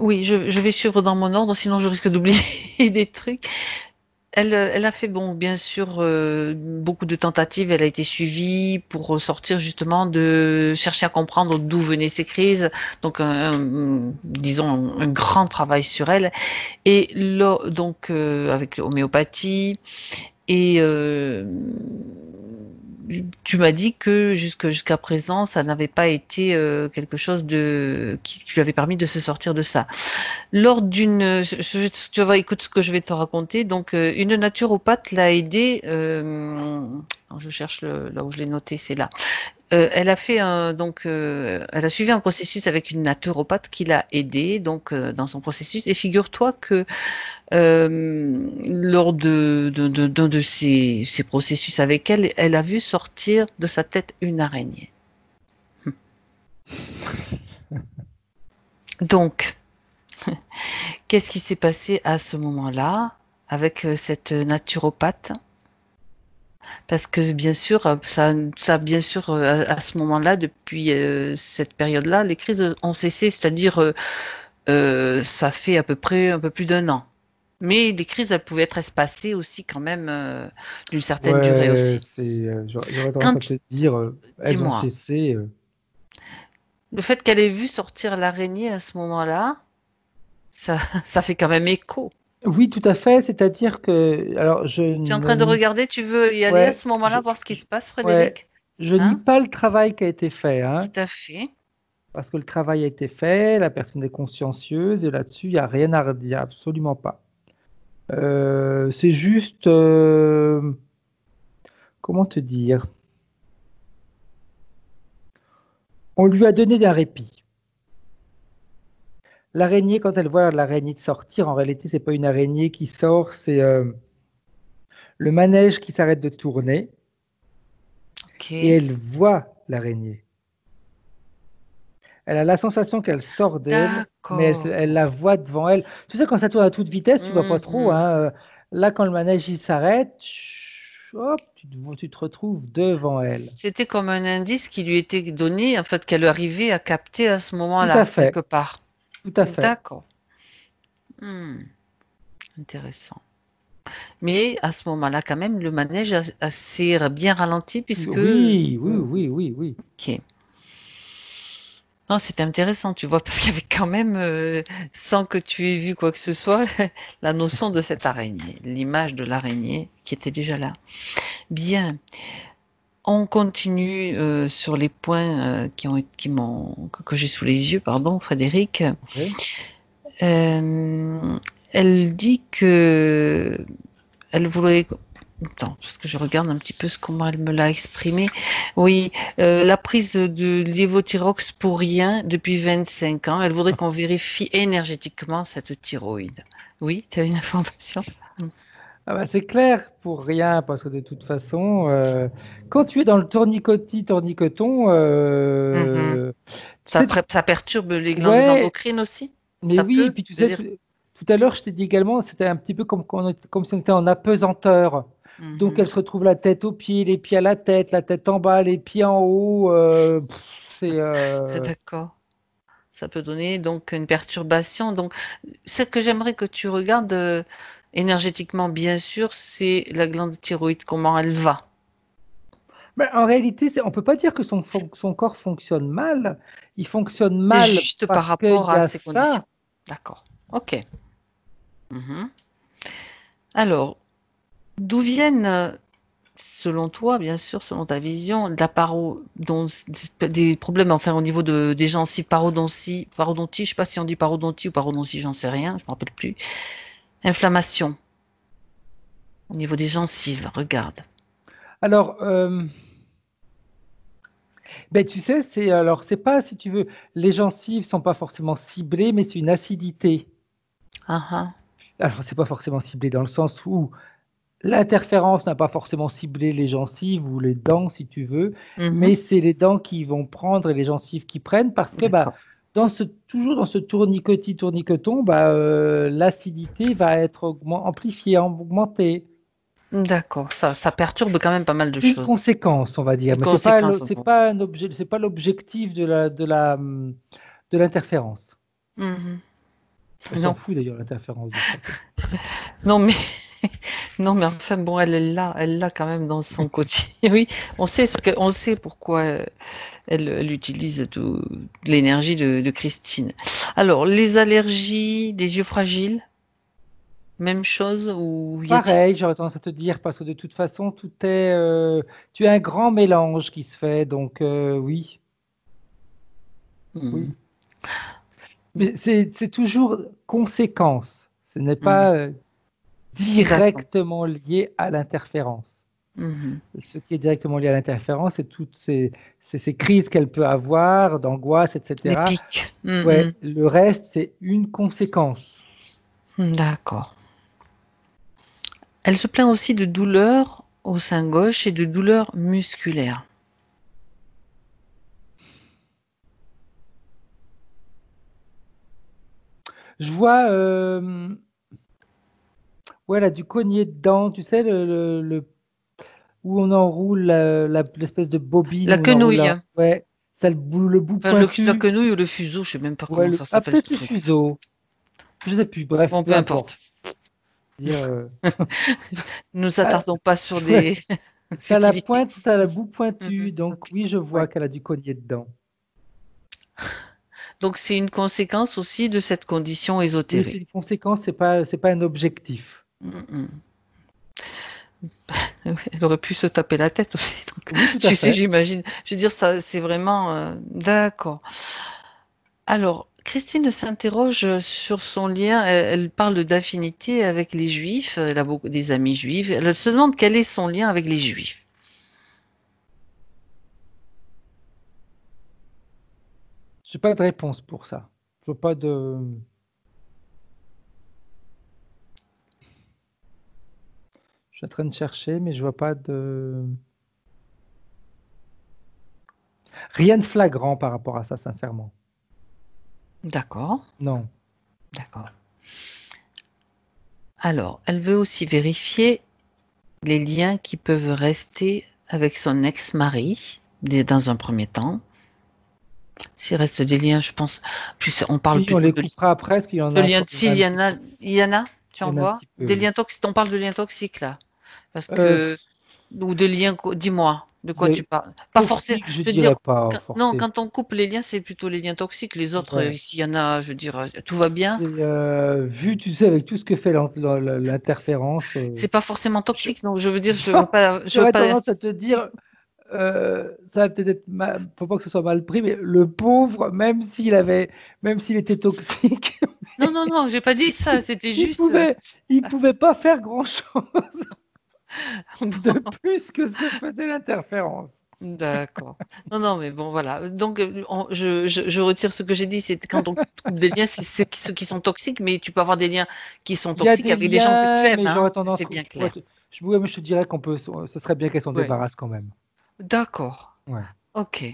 Oui, je vais suivre dans mon ordre, sinon je risque d'oublier des trucs. Elle a fait, bon, bien sûr, beaucoup de tentatives. Elle a été suivie pour ressortir justement de chercher à comprendre d'où venaient ces crises. Donc, disons, un grand travail sur elle. Et là, avec l'homéopathie. Et tu m'as dit que jusqu'à présent, ça n'avait pas été quelque chose qui lui avait permis de se sortir de ça. Lors tu vas écouter ce que je vais te raconter. Donc, une naturopathe l'a aidée. Je cherche là où je l'ai noté, c'est là. Elle a suivi un processus avec une naturopathe qui l'a aidée dans son processus. Et figure-toi que lors d'un de ces processus avec elle, elle a vu sortir de sa tête une araignée. Donc, qu'est-ce qui s'est passé à ce moment-là avec cette naturopathe? Parce que bien sûr, bien sûr, à ce moment-là, depuis cette période-là, les crises ont cessé, c'est-à-dire, ça fait à peu près un peu plus d'un an. Mais les crises, elles pouvaient être espacées aussi quand même d'une certaine durée Ouais, aussi. j'aurais tendance Quand à tu, te dire, elles ont dis-moi, cessé. le fait qu'elle ait vu sortir l'araignée à ce moment-là, ça, ça fait quand même écho. Oui, tout à fait. C'est-à-dire que, alors, Tu es en train de regarder, tu veux y aller à ouais, ce moment-là, voir ce qui se passe, ouais, Frédéric? je nie Hein? pas le travail qui a été fait, Tout hein, à fait. parce que le travail a été fait, la personne est consciencieuse, et là-dessus, il n'y a rien à redire, absolument pas. C'est juste, comment te dire? On lui a donné un répit. L'araignée, quand elle voit l'araignée sortir, en réalité, c'est pas une araignée qui sort, c'est le manège qui s'arrête de tourner Ok. et elle voit l'araignée. Elle a la sensation qu'elle sort d'elle, mais elle D'accord. la voit devant elle. Tu sais, quand ça tourne à toute vitesse, tu vois pas trop, Mhm. hein. Là, quand le manège il s'arrête, hop, tu te retrouves devant elle. C'était comme un indice qui lui était donné, en fait, qu'elle arrivait à capter à ce Tout à moment-là, quelque fait, part. tout à fait. D'accord. Hmm, intéressant. Mais à ce moment-là, quand même, le manège s'est bien ralenti puisque... Oui, oui, oui, oui, oui. Ok. Non, c'était intéressant, tu vois, parce qu'il y avait quand même, sans que tu aies vu quoi que ce soit, la notion de cette araignée, l'image de l'araignée qui était déjà là. Bien, on continue sur les points que j'ai sous les yeux, pardon, Frédéric. Oui. Elle dit que elle voulait. Attends, parce que je regarde un petit peu comment elle me l'a exprimé. Oui, la prise de lévothyrox pour rien depuis 25 ans. Elle voudrait qu'on vérifie énergétiquement cette thyroïde. Oui, tu as une information? Ah bah, c'est clair pour rien, parce que de toute façon, quand tu es dans le tournicoton, Mhm. tu sais, Ça perturbe les glandes ouais, endocrines aussi? mais Ça oui, peut, et puis tu je veux sais, dire. tout à l'heure, je t'ai dit également, c'était un petit peu comme si on était en apesanteur. Donc, Mhm. elle se retrouve la tête aux pieds, les pieds à la tête en bas, les pieds en haut. C'est D'accord. Ça peut donner donc une perturbation. Donc, ce que j'aimerais que tu regardes énergétiquement, bien sûr, c'est la glande thyroïde, comment elle va. Mais en réalité, on peut pas dire que son corps fonctionne mal. Il fonctionne C'est mal juste par parce qu'il rapport y à a ces conditions. ça. D'accord. OK. Mhm. Alors, d'où viennent, selon toi, bien sûr, selon ta vision, de la des problèmes enfin, au niveau des gencives, parodontie, je ne sais pas si on dit parodontie ou parodontie, j'en sais rien, je ne me rappelle plus. Inflammation au niveau des gencives, regarde. Alors, ben, tu sais, c'est pas, si tu veux, les gencives sont pas forcément ciblées, mais c'est une acidité. Ah, ah. Alors, c'est pas forcément ciblé dans le sens où l'interférence n'a pas forcément ciblé les gencives ou les dents, si tu veux, Mhm. mais c'est les dents qui vont prendre et les gencives qui prennent parce que, bah, D'accord. toujours dans ce tournicoton, bah, l'acidité va être amplifiée, augmentée. D'accord. Ça perturbe quand même pas mal de C'est une choses. conséquence, on va dire, Une mais c'est pas, conséquence. c'est Bon. pas un objet, c'est pas l'objectif de l'interférence. Mhm. Elle s'en Non. fout d'ailleurs, l'interférence, de toute façon. Non, mais non, mais enfin bon, elle l'a quand même dans son quotidien. Oui, on sait pourquoi elle utilise tout l'énergie de Christine. Alors, les allergies, des yeux fragiles, même chose ou y a-t-il? Pareil, j'aurais tendance à te dire, parce que de toute façon, tu as un grand mélange qui se fait, donc oui, oui. Mhm. Mais c'est toujours conséquence, ce n'est Mhm. pas D'accord. directement lié à l'interférence. Mhm. Ce qui est directement lié à l'interférence, c'est toutes ces crises qu'elle peut avoir, d'angoisse, Les etc. pics. Ouais, Mhm. le reste, c'est une conséquence. D'accord. Elle se plaint aussi de douleurs au sein gauche et de douleurs musculaires. Je vois, ouais, elle a du cogné dedans, tu sais, où on enroule l'espèce de bobine La où on enroule quenouille. ouais, ça le bout Enfin, la pointu, quenouille ou le fuseau, je sais même pas ouais, comment ça ah, s'appelle ce peut-être le truc. fuseau, je sais plus, bref, Bon, peu peu importe. importe. Dire, Ne nous ah, attardons pas sur ouais, des ça a la futilités. pointe, ça a le bout pointu, Mhm, donc ok. oui, je Ouais. vois qu'elle a du collier dedans. Donc, c'est une conséquence aussi de cette condition Oui, c'est ésotérique. une conséquence, c'est pas un objectif. Mhm. Elle aurait pu se taper la tête aussi. Donc, Oui, tout à tu sais, fait. j'imagine. Je veux dire, ça, c'est vraiment d'accord. Alors, Christine s'interroge sur son lien. Elle parle d'affinité avec les Juifs. Elle a beaucoup des amis juifs. Elle se demande quel est son lien avec les Juifs. J'ai pas de réponse pour ça. Je vois pas de. Je suis en train de chercher, mais je vois pas de. Rien de flagrant par rapport à ça, sincèrement. D'accord, Non. d'accord. Alors, elle veut aussi vérifier les liens qui peuvent rester avec son ex-mari, dans un premier temps. S'il reste des liens, je pense, plus on parle Oui, on plutôt les coupera après, parce qu'il y en de a liens, encore. s'il y en a, tu Il y en en a un vois? petit peu, Des oui. liens toxiques, on parle de liens toxiques là. Parce Euh, que, ou de liens, dis-moi, de quoi tu des parles? Pas forcément, toxiques, je je veux dire, dirais pas non, forcément. quand on coupe les liens, c'est plutôt les liens toxiques. Les autres, Ouais. s'il y en a, je veux dire, tout va bien. Et, vu, tu sais, avec tout ce que fait l'interférence, C'est pas forcément je- toxique, non. Je veux dire, je veux j'aurais pas. tendance à te dire, ça va peut-être être faut pas que ce soit mal pris, mais le pauvre, même s'il était toxique, Non, non, non, j'ai pas dit ça. C'était il juste. pouvait, il pouvait pas faire grand-chose de Bon, plus que ce que faisait l'interférence. d'accord. Non, non, mais bon, voilà. Donc, je retire ce que j'ai dit. C'est quand on coupe des liens, c'est ceux qui sont toxiques, mais tu peux avoir des liens qui sont Il y a toxiques des avec des gens que tu liens, aimes, mais hein. j'aurais tendance, C'est bien ouais, clair. moi, je te dirais ce serait bien qu'elle s'en Ouais. débarrasse quand même. D'accord. Ouais. Ok.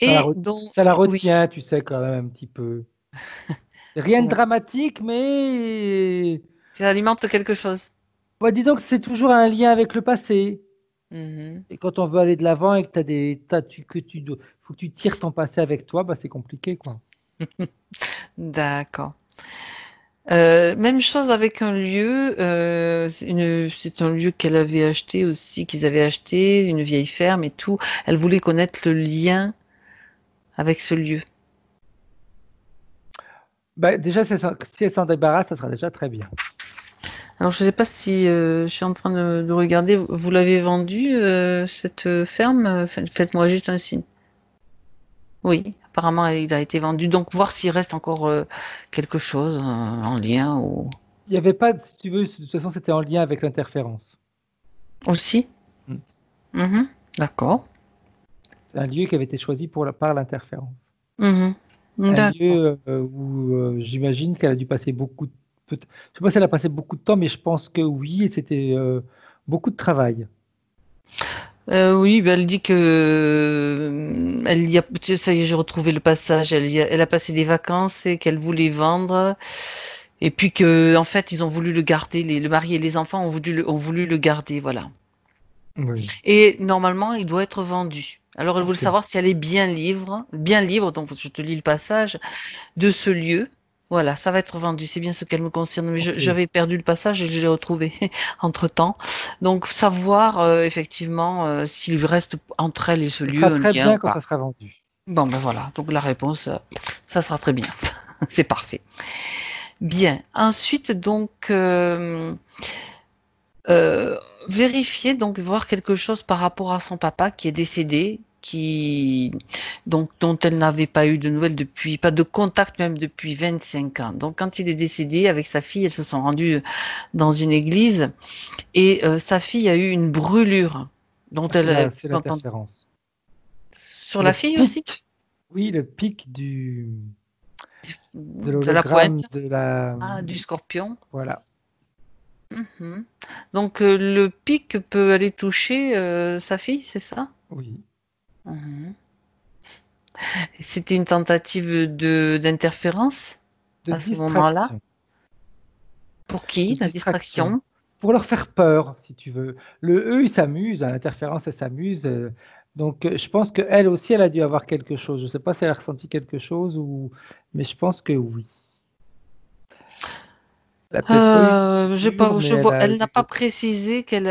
Ça la, Et re- donc, Ça la oui, retient, tu sais, quand même un petit peu. Rien de bon, dramatique, mais ça alimente quelque chose. bah, disons que c'est toujours un lien avec le passé. Mhm. Et quand on veut aller de l'avant et que faut que tu tires ton passé avec toi, bah, c'est compliqué, quoi. D'accord. Même chose avec un lieu. C'est un lieu qu'elle avait acheté aussi, qu'ils avaient acheté, une vieille ferme et tout. Elle voulait connaître le lien avec ce lieu. Bah, déjà, si elle s'en débarrasse, ça sera déjà très bien. Alors, je ne sais pas si je suis en train de regarder. Vous l'avez vendu, cette ferme? Faites-moi juste un signe. Oui, apparemment, il a été vendu. Donc, voir s'il reste encore quelque chose en lien ou Il n'y avait pas, si tu veux, de toute façon, c'était en lien avec l'interférence. aussi. Mm. Mhm. D'accord. C'est un lieu qui avait été choisi par l'interférence. Mhm. Un D'accord. lieu où j'imagine qu'elle a dû passer je sais pas si elle a passé beaucoup de temps, mais je pense que oui, et c'était beaucoup de travail. Oui, ben, elle dit que elle y a, tu sais, ça y est, j'ai retrouvé le passage. Elle a passé des vacances et qu'elle voulait vendre. Et puis que, en fait, ils ont voulu le garder. Le mari et les enfants ont voulu le garder, voilà. Oui. Et normalement, il doit être vendu. Alors, elle voulait Ok. savoir si elle est bien libre. Donc, je te lis le passage de ce lieu. Voilà, ça va être vendu. C'est bien ce qu'elle me concerne. Mais Ok. j'avais perdu le passage et je l'ai retrouvé entre-temps. Donc, savoir effectivement s'il reste entre elle et ce Ce sera lieu un très lien ou bien quand pas. ça sera vendu. Bon, ben voilà. Donc, la réponse, ça sera très bien. C'est parfait. Bien. Ensuite, donc, euh, vérifier, donc, voir quelque chose par rapport à son papa qui est décédé, donc, dont elle n'avait pas eu de nouvelles depuis, pas de contact même depuis 25 ans. Donc, quand il est décédé, avec sa fille, elles se sont rendues dans une église et sa fille a eu une brûlure dont Ah, elle, c'est dont on- l'interférence. sur Le la fille aussi, pic, oui, le pic de de la l'hologramme pointe, de la. du scorpion. Voilà. Mhm. Donc, le pic peut aller toucher sa fille, c'est ça? Oui. Mhm. C'était une tentative d'interférence De à ce moment-là. distraction. Pour De qui? La distraction. distraction. Pour leur faire peur, si tu veux. Eux, ils s'amusent, à l'interférence, elle s'amuse. Donc, je pense qu'elle aussi, elle a dû avoir quelque chose. Je ne sais pas si elle a ressenti quelque chose, mais je pense que oui. Elle n'a peut-être pas eu de brûlure, mais elle a Elle n'a eu pas quelque chose. précisé qu'elle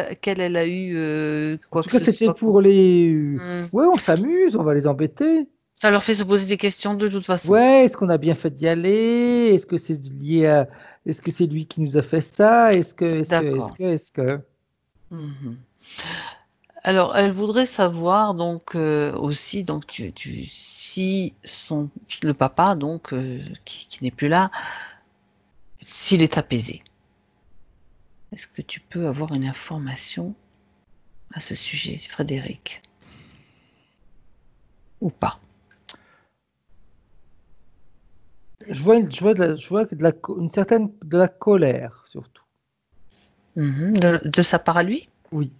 a eu En quoi tout que cas, ce c'était soit. pour les. Hmm. Ouais, on s'amuse, on va les embêter. Ça leur fait se poser des questions de toute façon. Ouais, est-ce qu'on a bien fait d'y aller? Est-ce que c'est lié à. Est-ce que c'est lui qui nous a fait ça? D'accord. Est-ce que. Mhm. Alors, elle voudrait savoir donc aussi donc si le papa donc qui n'est plus là, s'il est apaisé. Est-ce que tu peux avoir une information à ce sujet, Frédéric, ou pas? je vois une certaine de la colère, surtout. De sa part à lui? Oui,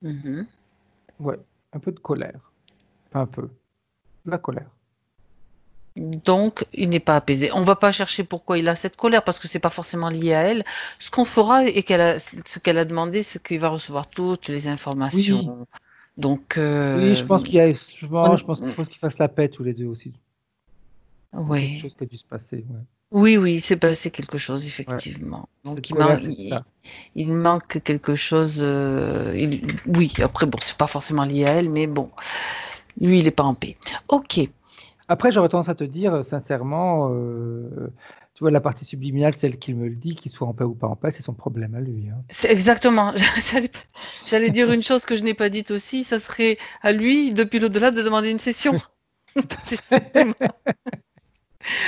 Mhm. ouais, un peu de colère. Enfin, un peu. De la colère. Donc, il n'est pas apaisé. On va pas chercher pourquoi il a cette colère, parce que c'est pas forcément lié à elle. Ce qu'on fera, et ce qu'elle a demandé, c'est qu'il va recevoir toutes les Oui, informations. Donc, oui, je pense qu'il y a, je pense qu'il on- faut qu'ils fassent la paix tous les deux aussi. Il y a quelque oui. chose qui a dû se passer, ouais. Oui, oui, c'est passé quelque chose, Ouais. effectivement. Cette Donc, colère, c'est ça. il manque quelque chose. Oui, après, bon, c'est pas forcément lié à elle, mais bon, lui, il n'est pas en paix. Ok, Après, j'aurais tendance à te dire, sincèrement, tu vois, la partie subliminale, celle qui me le dit, qu'il soit en paix ou pas en paix, c'est son problème à lui, hein. c'est exactement. J'allais, j'allais dire une chose que je n'ai pas dite aussi, ça serait à lui, depuis l'au-delà, de demander une session. C'était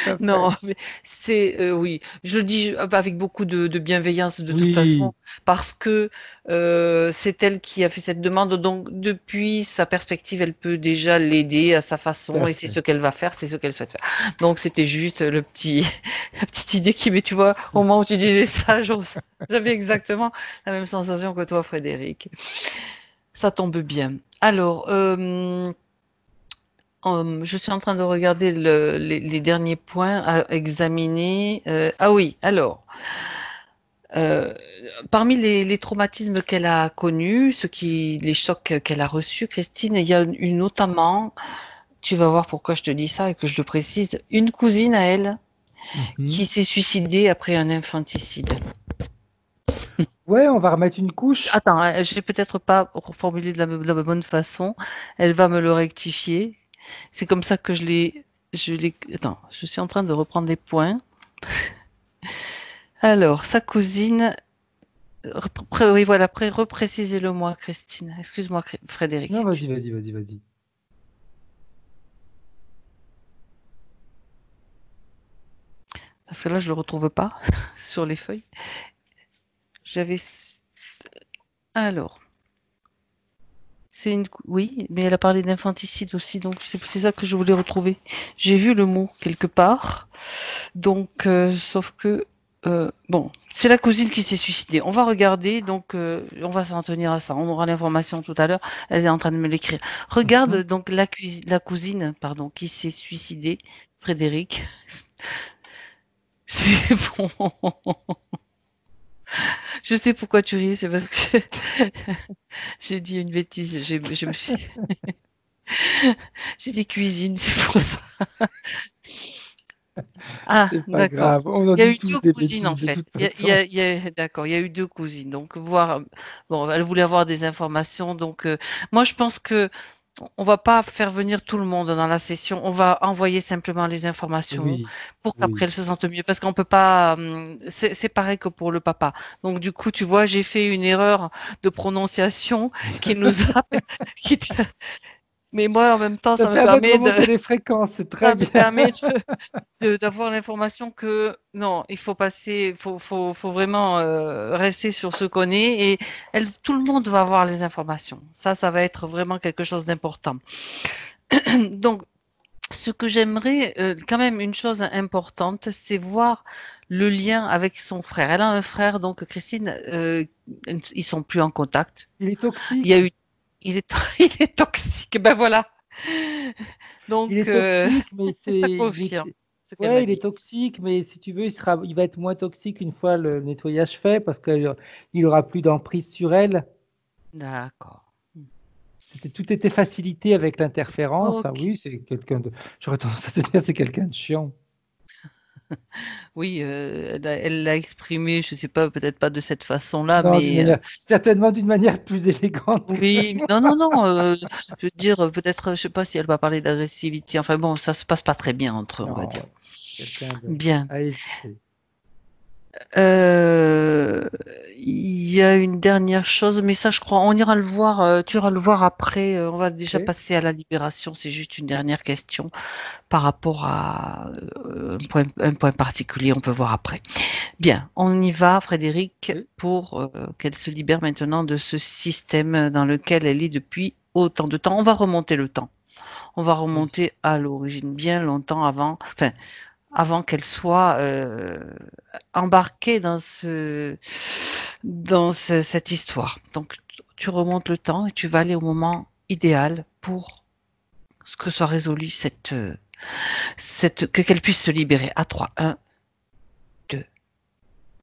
Tout à Non, fait. mais c'est oui, je le dis avec beaucoup de bienveillance de toute façon, Oui, parce que c'est elle qui a fait cette demande, donc depuis sa perspective, elle peut déjà l'aider à sa tout façon, à et c'est fait. ce qu'elle va faire, c'est ce qu'elle souhaite faire. Donc c'était juste le petit, la petite idée qui, mais tu vois, au moment où tu disais ça, j'avais exactement la même sensation que toi, Frédéric. Ça tombe bien. Alors, je suis en train de regarder les derniers points à examiner. Ah oui, alors, euh, parmi les traumatismes qu'elle a connus, les chocs qu'elle a reçus, Christine, il y a eu notamment, tu vas voir pourquoi je te dis ça et que je le précise, une cousine à elle Mhm. qui s'est suicidée après un infanticide. Ouais, on va remettre une couche. Attends, je l'ai peut-être pas formulé de la bonne façon. Elle va me le rectifier. C'est comme ça que Attends, je suis en train de reprendre les points. Alors, sa cousine. Oui, voilà, reprécisez-le-moi, Christine. Excuse-moi, Non, Frédéric. vas-y, vas-y, vas-y, vas-y. Parce que là, je le retrouve pas sur les feuilles. J'avais. Alors, Oui, mais elle a parlé d'infanticide aussi, donc c'est ça que je voulais retrouver. J'ai vu le mot quelque part. Donc, sauf que. Bon, c'est la cousine qui s'est suicidée. On va regarder, donc on va s'en tenir à ça. On aura l'information tout à l'heure. Elle est en train de me l'écrire. Regarde Mhm. donc la cousine, pardon, qui s'est suicidée, Frédéric. C'est bon. Je sais pourquoi tu ris, c'est parce que j'ai dit une bêtise. J'ai dit cuisine, c'est pour ça. Ah, C'est pas d'accord. grave, on en Il y a dit eu tous deux des cousines en bêtises de fait. toute façon. D'accord, il y a eu deux cousines. Donc bon, elle voulait avoir des informations. Donc moi je pense que on va pas faire venir tout le monde dans la session. On va envoyer simplement les informations Oui, pour qu'après oui. elle se sente mieux. Parce qu'on peut pas. C'est pareil que pour le papa. Donc du coup, tu vois, j'ai fait une erreur de prononciation qui nous a. qui- Mais moi, en même temps, Ça permet de remonter les fréquences, c'est très ça me bien. permet d'avoir l'information que non, il faut passer, faut vraiment rester sur ce qu'on est et tout le monde va avoir les informations. Ça va être vraiment quelque chose d'important. Donc, ce que j'aimerais, quand même, une chose importante, c'est voir le lien avec son frère. Elle a un frère, donc Christine, ils sont plus en contact. Il est Il y a toxique. eu, il est, il est toxique. Ben voilà. Il Donc, est toxique, mais ça il est, confirme ce qu'elle m'a ouais, il est dit. toxique, mais si tu veux, il va être moins toxique une fois le nettoyage fait, parce qu'il aura plus d'emprise sur elle. D'accord. Tout était facilité avec l'interférence. Ah Ok. oui, j'aurais tendance à te dire, c'est quelqu'un de chiant. Oui, elle l'a exprimé, je sais pas, peut-être pas de cette façon-là, Non, mais certainement d'une manière plus élégante que oui, non, non, non. Je veux dire, peut-être, je sais pas si elle va parler d'agressivité. Enfin bon, ça se passe pas très bien entre eux, on va non, dire. ouais. Quelqu'un Bien. à éviter. Euh, il y a une dernière chose, mais ça, je crois, on ira le voir. Tu iras le voir après. On va déjà Ok. passer à la libération. C'est juste une dernière question par rapport à un point particulier. On peut voir après. Bien, on y va, Frédéric, Oui. pour qu'elle se libère maintenant de ce système dans lequel elle est depuis autant de temps. On va remonter le temps. On va Oui. remonter à l'origine, bien longtemps avant. Enfin, avant qu'elle soit embarquée cette histoire. Donc, tu remontes le temps et tu vas aller au moment idéal pour que soit résolue que qu'elle puisse se libérer. À 3. 1, 2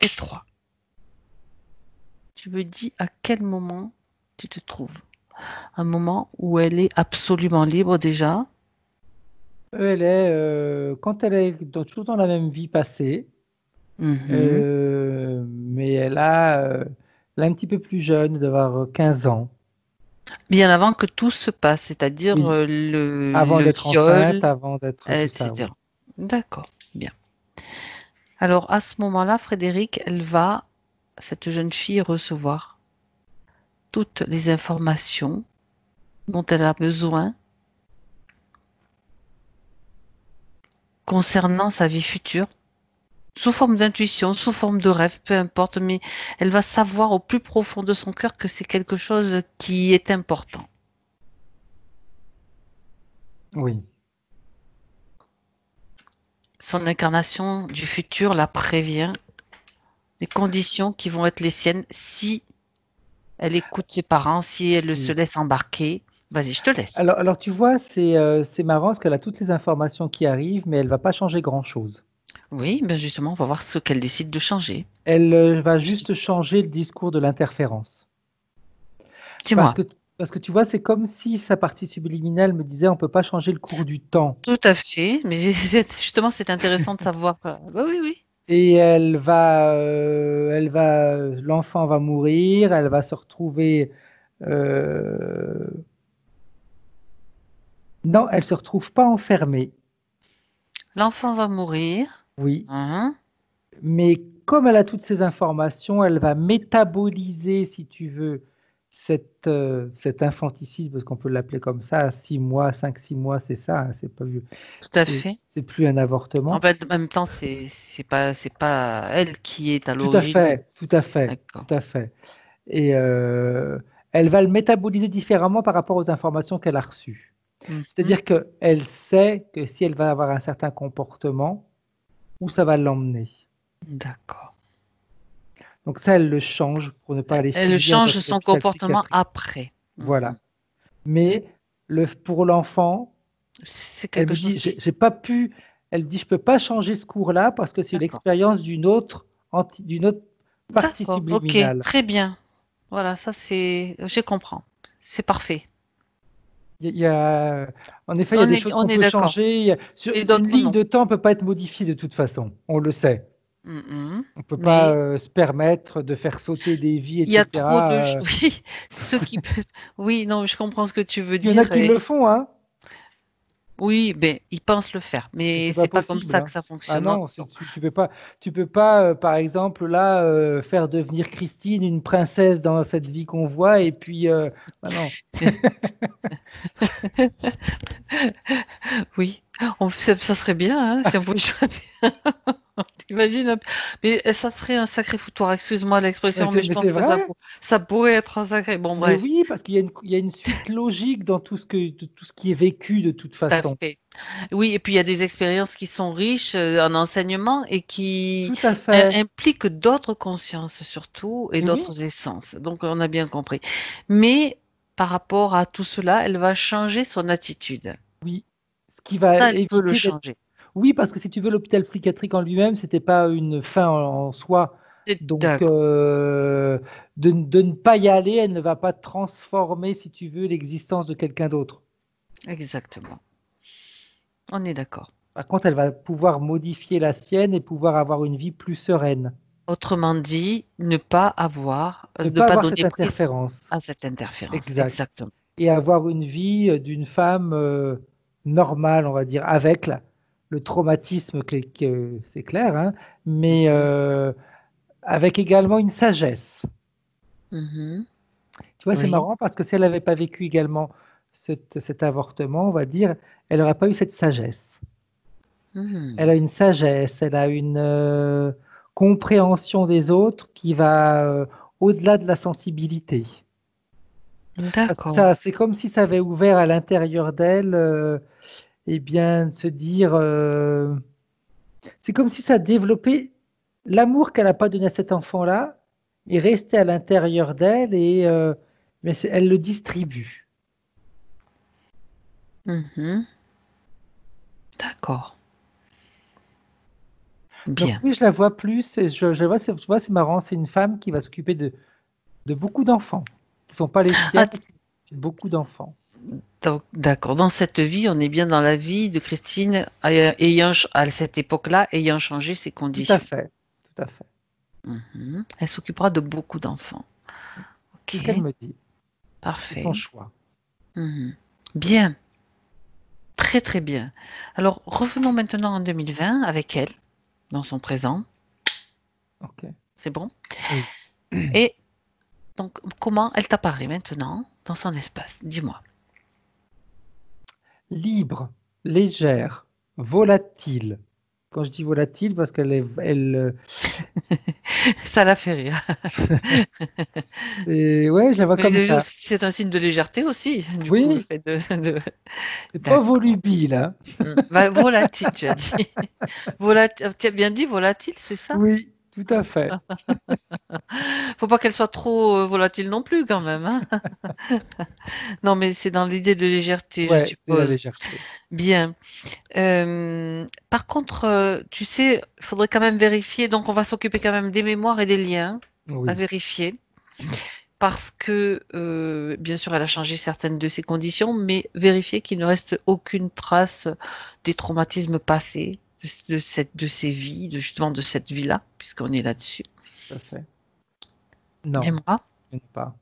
et 3. Tu me dis à quel moment tu te trouves. Un moment où elle est absolument libre déjà. Elle est, quand elle est toujours dans la même vie passée, Mhm. mais elle est un petit peu plus jeune, d'avoir 15 ans. Bien avant que tout se passe, c'est-à-dire Oui, avant le d'être enceinte, viol, avant d'être tout ça, oui. etc. D'accord, bien. Alors à ce moment-là, Frédéric, cette jeune fille, recevoir toutes les informations dont elle a besoin concernant sa vie future, sous forme d'intuition, sous forme de rêve, peu importe, mais elle va savoir au plus profond de son cœur que c'est quelque chose qui est important. Oui, Son incarnation du futur la prévient des conditions qui vont être les siennes si elle écoute ses parents, si elle se oui. laisse embarquer. Vas-y, je te laisse. Alors tu vois, c'est marrant parce qu'elle a toutes les informations qui arrivent, mais elle va pas changer grand-chose. Oui, ben justement, on va voir ce qu'elle décide de changer. Elle va juste changer le discours de l'interférence. Parce Dis-moi. que, parce que tu vois, c'est comme si sa partie subliminale me disait on peut pas changer le cours du temps. Tout à fait, mais justement, c'est intéressant de savoir. Oui, oui, oui. Et l'enfant va mourir, elle va se retrouver. euh, Non, elle se retrouve pas enfermée, L'enfant va mourir. oui. Hein. Mais comme elle a toutes ces informations, elle va métaboliser, si tu veux, cet infanticide, parce qu'on peut l'appeler comme ça, 6 mois, 5, 6 mois, c'est ça, hein, c'est pas, Tout à c'est fait. c'est plus un En avortement. fait, en même temps, c'est pas elle qui est à Tout à l'origine. fait, tout à fait, D'accord. tout à fait. Et elle va le métaboliser différemment par rapport aux informations qu'elle a reçues. Mhm. C'est-à-dire qu'elle sait que si elle va avoir un certain comportement, où ça va l'emmener. D'accord. Donc ça, elle le change pour ne pas aller Elle finir dans change cet son hôpital comportement psychiatrique. après. Mhm. Voilà. Mais pour l'enfant, C'est elle quelque me chose dit, qui. j'ai pas pu, elle me dit, je peux pas changer ce cours-là parce que c'est D'accord. l'expérience d'une autre partie D'accord. Ok. subliminale. Très bien. Voilà, ça c'est. Je comprends. C'est parfait. En effet, il y a On des est, choses on qu'on est peut d'accord. changer. Et Une d'autres ligne non. de temps peut pas être modifiée de toute façon. On le sait. Mhm. On peut pas Mais se permettre de faire sauter des vies, il y a trop de. etc. Oui, ceux qui peuvent. Oui, non, je comprends ce que tu veux Il y en a dire. qui le font, hein. Oui, ben, ils pensent le faire, Mais mais c'est pas c'est pas comme possible, ça que hein. ça Ah fonctionne. Non, non, non. tu peux pas, par exemple, là, faire devenir Christine une princesse dans cette vie qu'on voit, et puis, ah non. Oui, ça serait bien hein, si on pouvait choisir. T'imagines un peu. Mais ça serait un sacré foutoir, excuse-moi l'expression, mais je Mais c'est pense que vrai. ça pourrait être un sacré. Bon, Mais bref, oui, parce il y a une suite logique dans de tout ce qui est vécu de toute tout à façon. fait. Oui, et puis il y a des expériences qui sont riches en enseignement et qui Tout à fait. impliquent d'autres consciences surtout et Et oui, d'autres essences. Donc on a bien compris. Mais par rapport à tout cela, elle va changer son attitude. oui. Ce qui va Ça, elle peut le éviter d'être. changer. Oui, parce que si tu veux, l'hôpital psychiatrique en lui-même, c'était pas une fin en soi. Donc, D'accord, de ne pas y aller, elle ne va pas transformer, si tu veux, l'existence de quelqu'un d'autre. exactement. On est d'accord. Par contre, elle va pouvoir modifier la sienne et pouvoir avoir une vie plus sereine. Autrement dit, Ne ne pas pas avoir cette donner prise interférence. à cette interférence. Exact. Exactement. Et avoir une vie d'une femme normale, on va dire, avec le traumatisme, c'est clair, hein, mais Mhm, avec également une sagesse. mhm. Tu vois, c'est Oui. marrant parce que si elle n'avait pas vécu également cet avortement, on va dire, elle n'aurait pas eu cette sagesse. Elle Mhm. a une sagesse, elle a une compréhension des autres qui va au-delà de la sensibilité. Parce que D'accord. ça, c'est comme si ça avait ouvert à l'intérieur d'elle, eh bien, de se dire, C'est comme si ça développait l'amour qu'elle n'a pas donné à cet enfant-là, est resté à l'intérieur d'elle mais elle le distribue. Mhm. D'accord. Donc Bien. oui, je la vois plus, et je vois, tu vois, c'est marrant, c'est une femme qui va s'occuper de beaucoup d'enfants, qui ne sont pas les siennes, Ah, beaucoup d'enfants. donc, d'accord. Dans cette vie, on est bien dans la vie de Christine, à cette époque-là, ayant changé ses Tout à conditions. fait, tout à fait. Mhm. Elle s'occupera de beaucoup d'enfants. C'est ce qu'elle Ok, me dit. C'est parfait. son choix. Mhm. Bien, très très bien. Alors, revenons maintenant en 2020 avec elle, dans son présent. Ok. C'est bon? Oui. Et donc, comment elle t'apparaît maintenant dans son espace? Dis-moi. Libre, légère, volatile. Quand je dis volatile, parce Ça la fait rire. ouais, je la vois Mais comme ça. c'est un signe de légèreté aussi, du coup, le Oui, fait c'est pas D'accord. volubile, hein. Volatile, tu as dit. Tu as bien dit volatile, c'est ça? Oui, tout à fait. Faut pas qu'elle soit trop volatile non plus, quand même, hein. Non, mais c'est dans l'idée de légèreté, je Ouais, c'est la suppose. légèreté. Bien. Par contre, tu sais, il faudrait quand même vérifier. Donc, on va s'occuper quand même des mémoires et des liens à Oui, vérifier. Parce que, bien sûr, elle a changé certaines de ses conditions, mais vérifier qu'il ne reste aucune trace des traumatismes passés, de ces vies, justement de cette vie-là, puisqu'on est là-dessus. tout à fait. Non, Dis-moi, je n'ai pas.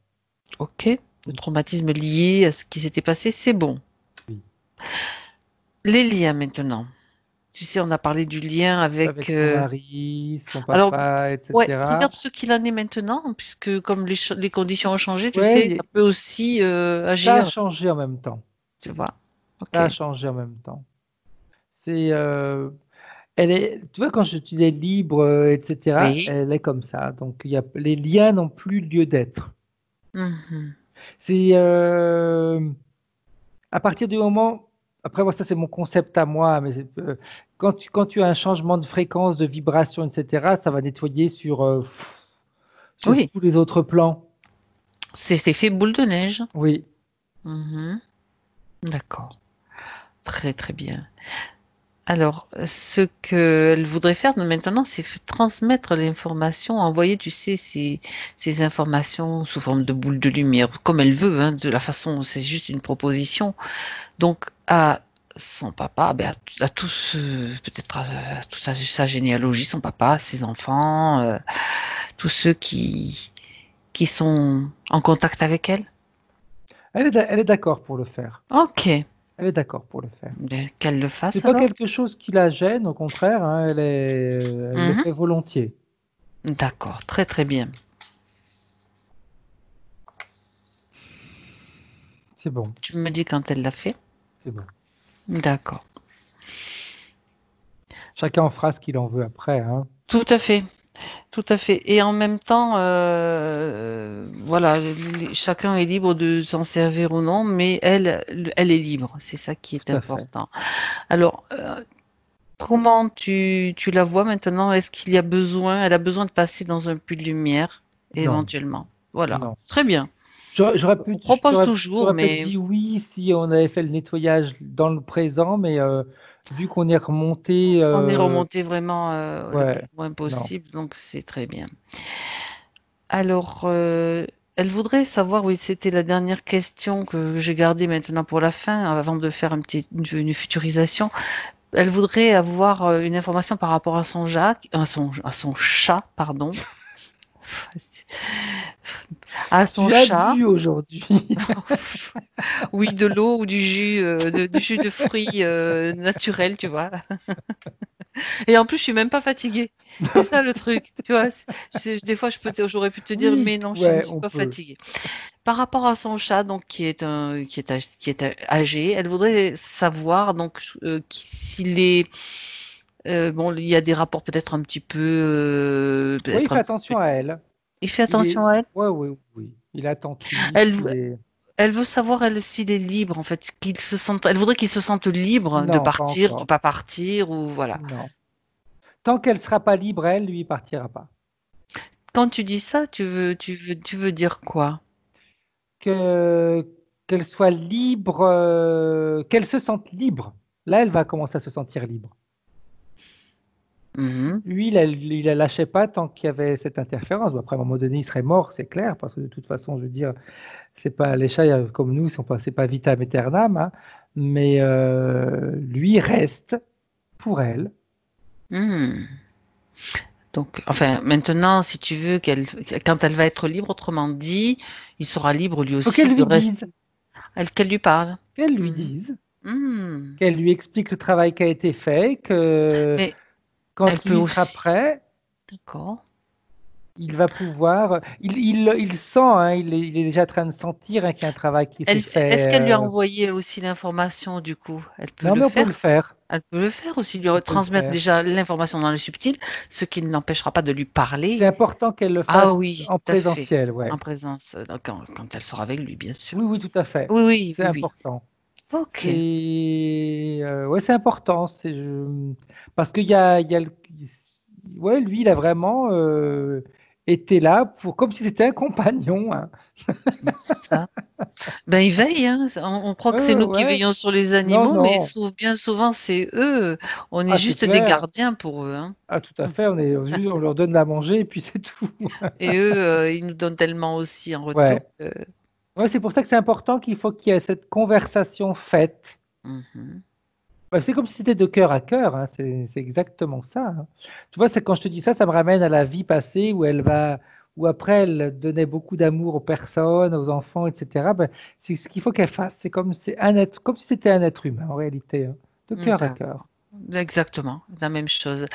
ok, le traumatisme lié à ce qui s'était passé, c'est bon. Oui. Les liens maintenant. Tu sais, on a parlé du lien avec... Avec son mari, son Alors, papa, ouais, etc. regarde ce qu'il en est maintenant, puisque comme les conditions ont changé, tu sais, ça Ouais, peut aussi ça a agir, changé en même temps. tu vois. Ok. Ça a changé en même temps. C'est, elle est, tu vois, quand je disais libre, etc., Oui. elle est comme ça. Donc, les liens n'ont plus lieu d'être. Mhm. C'est à partir du moment, après moi, ça c'est mon concept à moi, mais quand tu as un changement de fréquence, de vibration, etc., ça va nettoyer sur Oui, tous les autres plans. c'est l'effet boule de neige. Oui, Mhm. D'accord. Très, très bien. Alors, ce qu'elle voudrait faire maintenant, c'est transmettre l'information, envoyer, tu sais, ces informations sous forme de boule de lumière, comme elle veut, hein, de la façon, c'est juste une proposition. Donc, à son papa, ben, à tous, peut-être à toute sa généalogie, son papa, ses enfants, tous ceux qui sont en contact avec elle. elle est d'accord pour le faire. Ok. Elle est d'accord pour le faire. Ben, qu'elle le C'est fasse pas alors. quelque chose qui la gêne, au contraire, hein, elle le Mhm. fait volontiers. D'accord, très très bien. C'est bon, Tu me dis quand elle l'a fait. c'est bon. D'accord. Chacun en fera ce qu'il en veut après, hein. Tout à fait, tout à fait. Et en même temps, voilà, chacun est libre de s'en servir ou non, mais elle est libre. C'est ça qui est Tout à fait. important. Alors, comment tu la vois maintenant? Est-ce qu'il y a besoin, elle a besoin de passer dans un puits de lumière, Non, éventuellement? Voilà, non. très bien. J'aurais pu, On propose toujours, j'aurais peut-être mais dit oui si on avait fait le nettoyage dans le présent, mais vu qu'on est remonté, on est remonté vraiment le plus ouais, loin non. possible, donc c'est très bien. Alors, elle voudrait savoir, oui, c'était la dernière question que j'ai gardée maintenant pour la fin, avant de faire une futurisation. Elle voudrait avoir une information par rapport à son à son chat, pardon, à son Tu as chat. bu aujourd'hui. Oui, de l'eau ou du jus, du jus de fruits naturel, tu vois. Et en plus, je suis même pas fatiguée. C'est ça le truc, tu vois. Des fois, j'aurais pu te dire, Oui, mais non, je ne ouais, suis on pas peut. fatiguée. Par rapport à son chat, donc qui est âgé, elle voudrait savoir donc s'il est bon, il y a des rapports peut-être un petit peu Oui, il peut-être fait un petit peu. attention à elle. Il fait Il est, attention à elle. ouais, oui, oui. Il est attentif, Elle, il est. elle veut savoir elle s'il est libre en fait, qu'il se sente. Elle voudrait qu'il se sente libre de Non, pas partir, de encore. pas partir ou voilà. Non. tant qu'elle ne sera pas libre, elle, lui, il partira pas. Quand tu dis ça, tu veux dire quoi? Que qu'elle soit libre, qu'elle se sente libre. Là, elle va commencer à se sentir libre. Mhm. Lui, il la lâchait pas tant qu'il y avait cette interférence. Bon, après, à un moment donné, il serait mort, c'est clair, parce que de toute façon, je veux dire, c'est pas les chats comme nous, c'est pas vitam aeternam, hein, mais lui il reste pour elle. Hmm. Donc, enfin, maintenant, si tu veux quand elle va être libre, autrement dit, il sera libre lui Faut qu'elle aussi de lui rester, dise, qu'elle lui parle. qu'elle lui Mhm. dise, Hmm. qu'elle lui explique le travail qui a été fait, que Mais elle quand peut lui sera aussi. prêt, D'accord. il va pouvoir. Il sent, hein, il est déjà en train de sentir, hein, qu'il y a un travail qui s'est Est-ce fait. qu'elle lui a envoyé aussi l'information du coup? Elle peut Non, le mais on peut le faire? faire. Elle peut le faire aussi, lui On peut le transmettre faire. déjà l'information dans le subtil, ce qui ne l'empêchera pas de lui C'est parler. important qu'elle le fasse Ah oui, en tout à fait. présentiel, ouais. En présence, quand elle sera avec lui, bien sûr. Oui, oui, tout à fait. Oui, oui, C'est oui, oui. important. Ok. Ouais, c'est important. Parce qu'il y a ouais, lui, il a vraiment été là pour comme si c'était un compagnon, hein. Ça. Ben, ils veillent, hein. On croit que c'est nous qui Ouais. veillons sur les Non, animaux, mais non. bien souvent, c'est eux. On est Ah, c'est juste des clair. gardiens pour eux, hein. Ah, tout à fait. On leur donne à manger et puis c'est tout. Et eux, ils nous donnent tellement aussi en retour Ouais. que... Ouais, c'est pour ça que c'est important qu'il faut qu'il y ait cette conversation faite. Mhm. Bah, c'est comme si c'était de cœur à cœur, hein. C'est exactement ça, hein. Tu vois, c'est quand je te dis ça, ça me ramène à la vie passée où après elle donnait beaucoup d'amour aux personnes, aux enfants, etc. Ben, c'est ce qu'il faut qu'elle fasse. C'est un être, comme si c'était un être humain en réalité, hein, de cœur à D'accord. cœur. Exactement, la même chose.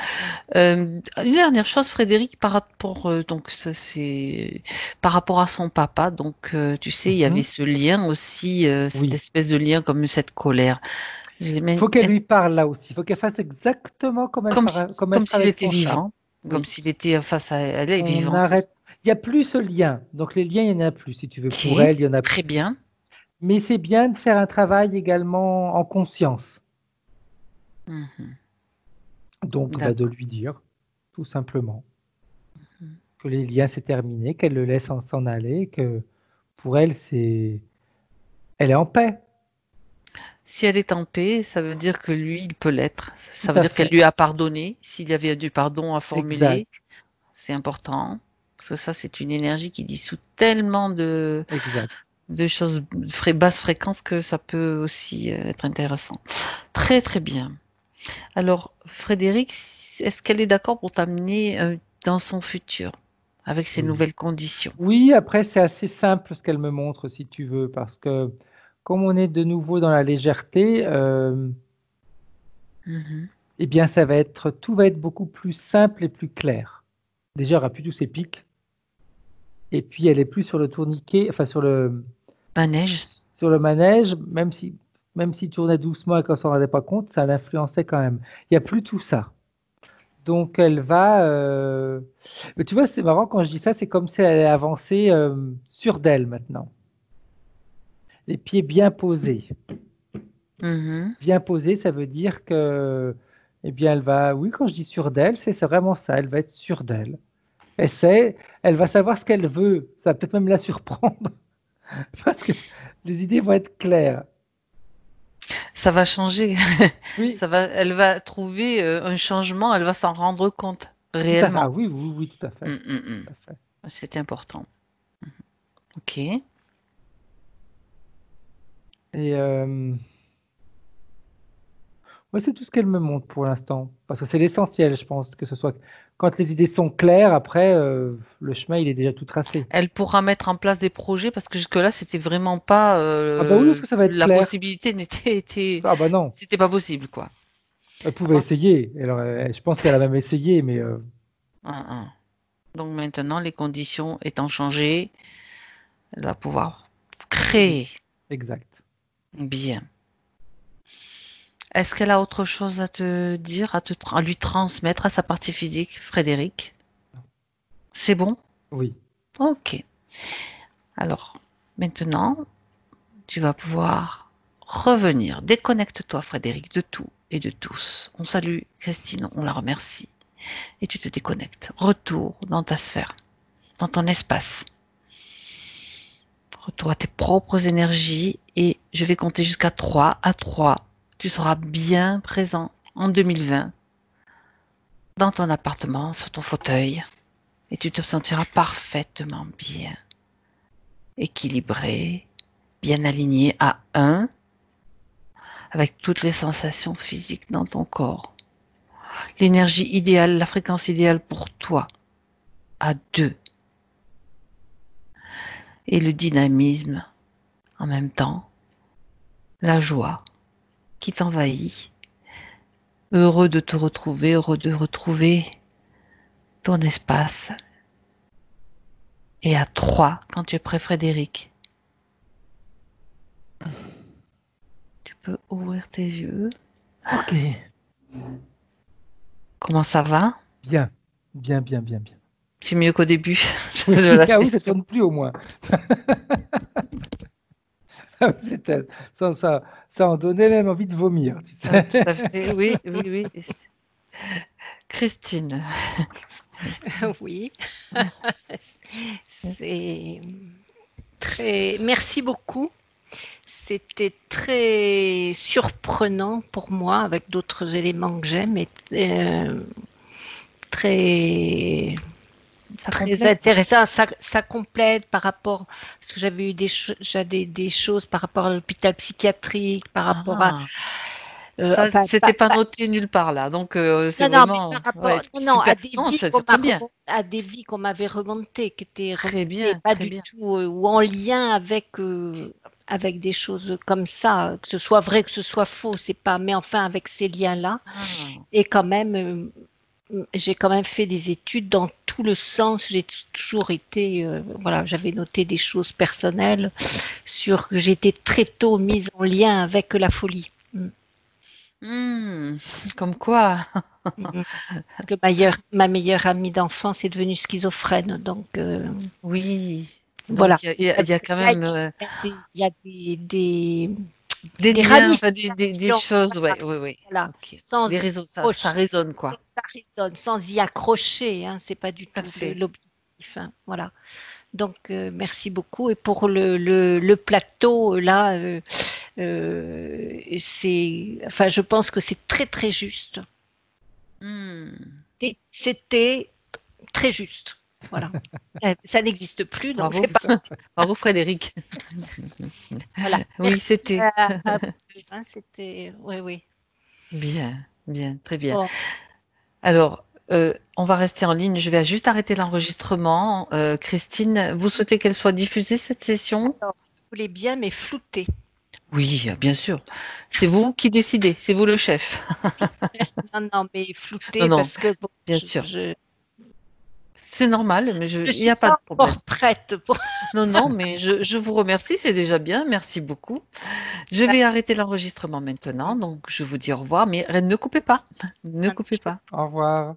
Une dernière chose, Frédéric, par rapport donc ça c'est par rapport à son papa. Donc tu sais, il y avait Mhm. ce lien aussi, cette Oui. espèce de lien comme cette colère. J'ai Il même- faut qu'elle lui parle là aussi. Il faut qu'elle fasse exactement comme elle comme ferait s'il avec était son chat. vivant, comme Oui. s'il était face à elle, et On vivant. C'est arrête. Il n'y a plus ce lien. Donc les liens, il n'y en a plus. Si tu veux, pour ok, elle, il n'y en a très plus. bien. Mais c'est bien de faire un travail également en conscience. Mhm. Donc, bah, de D'accord. lui dire, tout simplement, que les liens c'est terminé, qu'elle le laisse s'en aller, que pour elle, elle est en paix. Si elle est en paix, ça veut dire que lui, il peut l'être. Tout Ça veut à dire qu'elle fait. lui a pardonné. S'il y avait du pardon à formuler, Exact, c'est important. Parce que ça, c'est une énergie qui dissout tellement exact. de choses basse fréquence que ça peut aussi être intéressant. Très, très bien. Alors, Frédéric, est-ce qu'elle est d'accord pour t'amener dans son futur avec ces Oui. nouvelles conditions? Oui, après, c'est assez simple ce qu'elle me montre, si tu veux, parce que comme on est de nouveau dans la légèreté, Mhm. eh bien, tout va être beaucoup plus simple et plus clair. Déjà, il n'y aura plus tous ces pics, et puis elle est plus sur le tourniquet, enfin La neige? sur le manège, même s'il tournait doucement et qu'on s'en rendait pas compte, ça l'influençait quand même. Il n'y a plus tout ça. Donc elle va. Mais tu vois, c'est marrant quand je dis ça, c'est comme si elle allait avancer sur d'elle maintenant. Les pieds bien posés. Mhm. Bien posés, ça veut dire que, eh bien, elle va. Oui, quand je dis sur d'elle, c'est vraiment ça. Elle va être sûre d'elle. Elle va savoir ce qu'elle veut. Ça va peut-être même la surprendre parce que les idées vont être claires. Ça va changer. Oui, Elle va trouver un changement, elle va s'en rendre compte tout à fait. Ah réellement. oui, oui, oui, tout à fait. Mm, mm, mm. Tout à fait. C'est important. Ok. Et ouais, c'est tout ce qu'elle me montre pour l'instant. Parce que c'est l'essentiel, je pense, que ce soit quand les idées sont claires, après, le chemin, il est déjà tout tracé. Elle pourra mettre en place des projets parce que jusque-là, c'était vraiment pas Ah bah oui, parce que ça va être la clair. possibilité Ah bah non, c'était pas possible quoi. elle pouvait Avant, essayer. Alors, je pense qu'elle a même essayé, mais un. Donc maintenant, les conditions étant changées, elle va pouvoir oui, créer exact. bien. Est-ce qu'elle a autre chose à te dire, à lui transmettre à sa partie physique, Frédéric? C'est bon? Oui, Ok. Alors, maintenant, tu vas pouvoir revenir. Déconnecte-toi, Frédéric, de tout et de tous. On salue Christine, on la remercie. et tu te déconnectes. Retour dans ta sphère, dans ton espace. Retour à tes propres énergies et je vais compter jusqu'à 3. À 3, tu seras bien présent en 2020 dans ton appartement, sur ton fauteuil et tu te sentiras parfaitement bien, équilibré, bien aligné à 1 avec toutes les sensations physiques dans ton corps. L'énergie idéale, la fréquence idéale pour toi à 2 et le dynamisme en même temps, la joie qui t'envahit, heureux de te retrouver, heureux de retrouver ton espace. Et à 3, quand tu es prêt, Frédéric, tu peux ouvrir tes yeux. Ok. Comment ça va? Bien. Bien, bien, bien, bien. C'est mieux qu'au début de Le la chaos, ça ne session. tourne plus au moins. C'était- ça en donnait même envie de vomir, tu sais. Tout à fait, oui, oui, oui. Christine, Oui, c'est très. Merci beaucoup. C'était très surprenant pour moi avec d'autres éléments que j'aime et très ça très complète. intéressant. Ça complète par rapport parce que j'avais eu des choses par rapport à l'hôpital psychiatrique, par rapport à Ça, enfin, c'était pas noté nulle part là, donc c'est non, mais vraiment par rapport, ouais, non, super. Non, c'est très bien, à des vies qu'on m'avait remontées, qui étaient très remontées bien, pas très du bien. tout ou en lien avec des choses comme ça, que ce soit vrai, que ce soit faux, c'est pas, mais enfin avec ces liens-là. Ah, Et quand même, j'ai quand même fait des études dans tout le sens. J'ai toujours été, voilà, j'avais noté des choses personnelles sur que j'étais très tôt mise en lien avec la folie. comme quoi. Mhm. Parce que ma meilleure amie d'enfance est devenue schizophrène. Donc, Oui, voilà. donc il y a quand même Il y a des des liens, enfin des ramifications. choses, ouais, oui, oui. Voilà. Ok. Sans Des y réseaux, ça accrocher, résonne quoi. ça résonne, sans y accrocher. Hein, c'est pas du Tout à tout fait. l'objectif. Hein, voilà. Donc, merci beaucoup. Et pour le plateau, là, enfin, je pense que c'est très, très juste. Hmm. C'était très juste. Voilà. Ça n'existe plus, donc Bravo, c'est pas. bravo Frédéric. Voilà. Oui, Merci c'était à vous deux, hein, c'était. Oui, oui. bien, bien, très bien. Bon, Alors, on va rester en ligne. Je vais juste arrêter l'enregistrement. Christine, vous souhaitez qu'elle soit diffusée, cette session? alors, vous voulez bien, mais flouter. Oui, bien sûr. C'est vous qui décidez. C'est vous le chef. Non, non, mais Non, flouter non, parce que bon, bien sûr. C'est normal, mais je il n'y suis a pas de pas problème. encore prête pour. Non, non, mais je vous remercie. C'est déjà bien. Merci beaucoup. Je vais arrêter l'enregistrement maintenant. Donc, je vous dis au revoir, mais ne coupez pas. Ne coupez pas. Au revoir.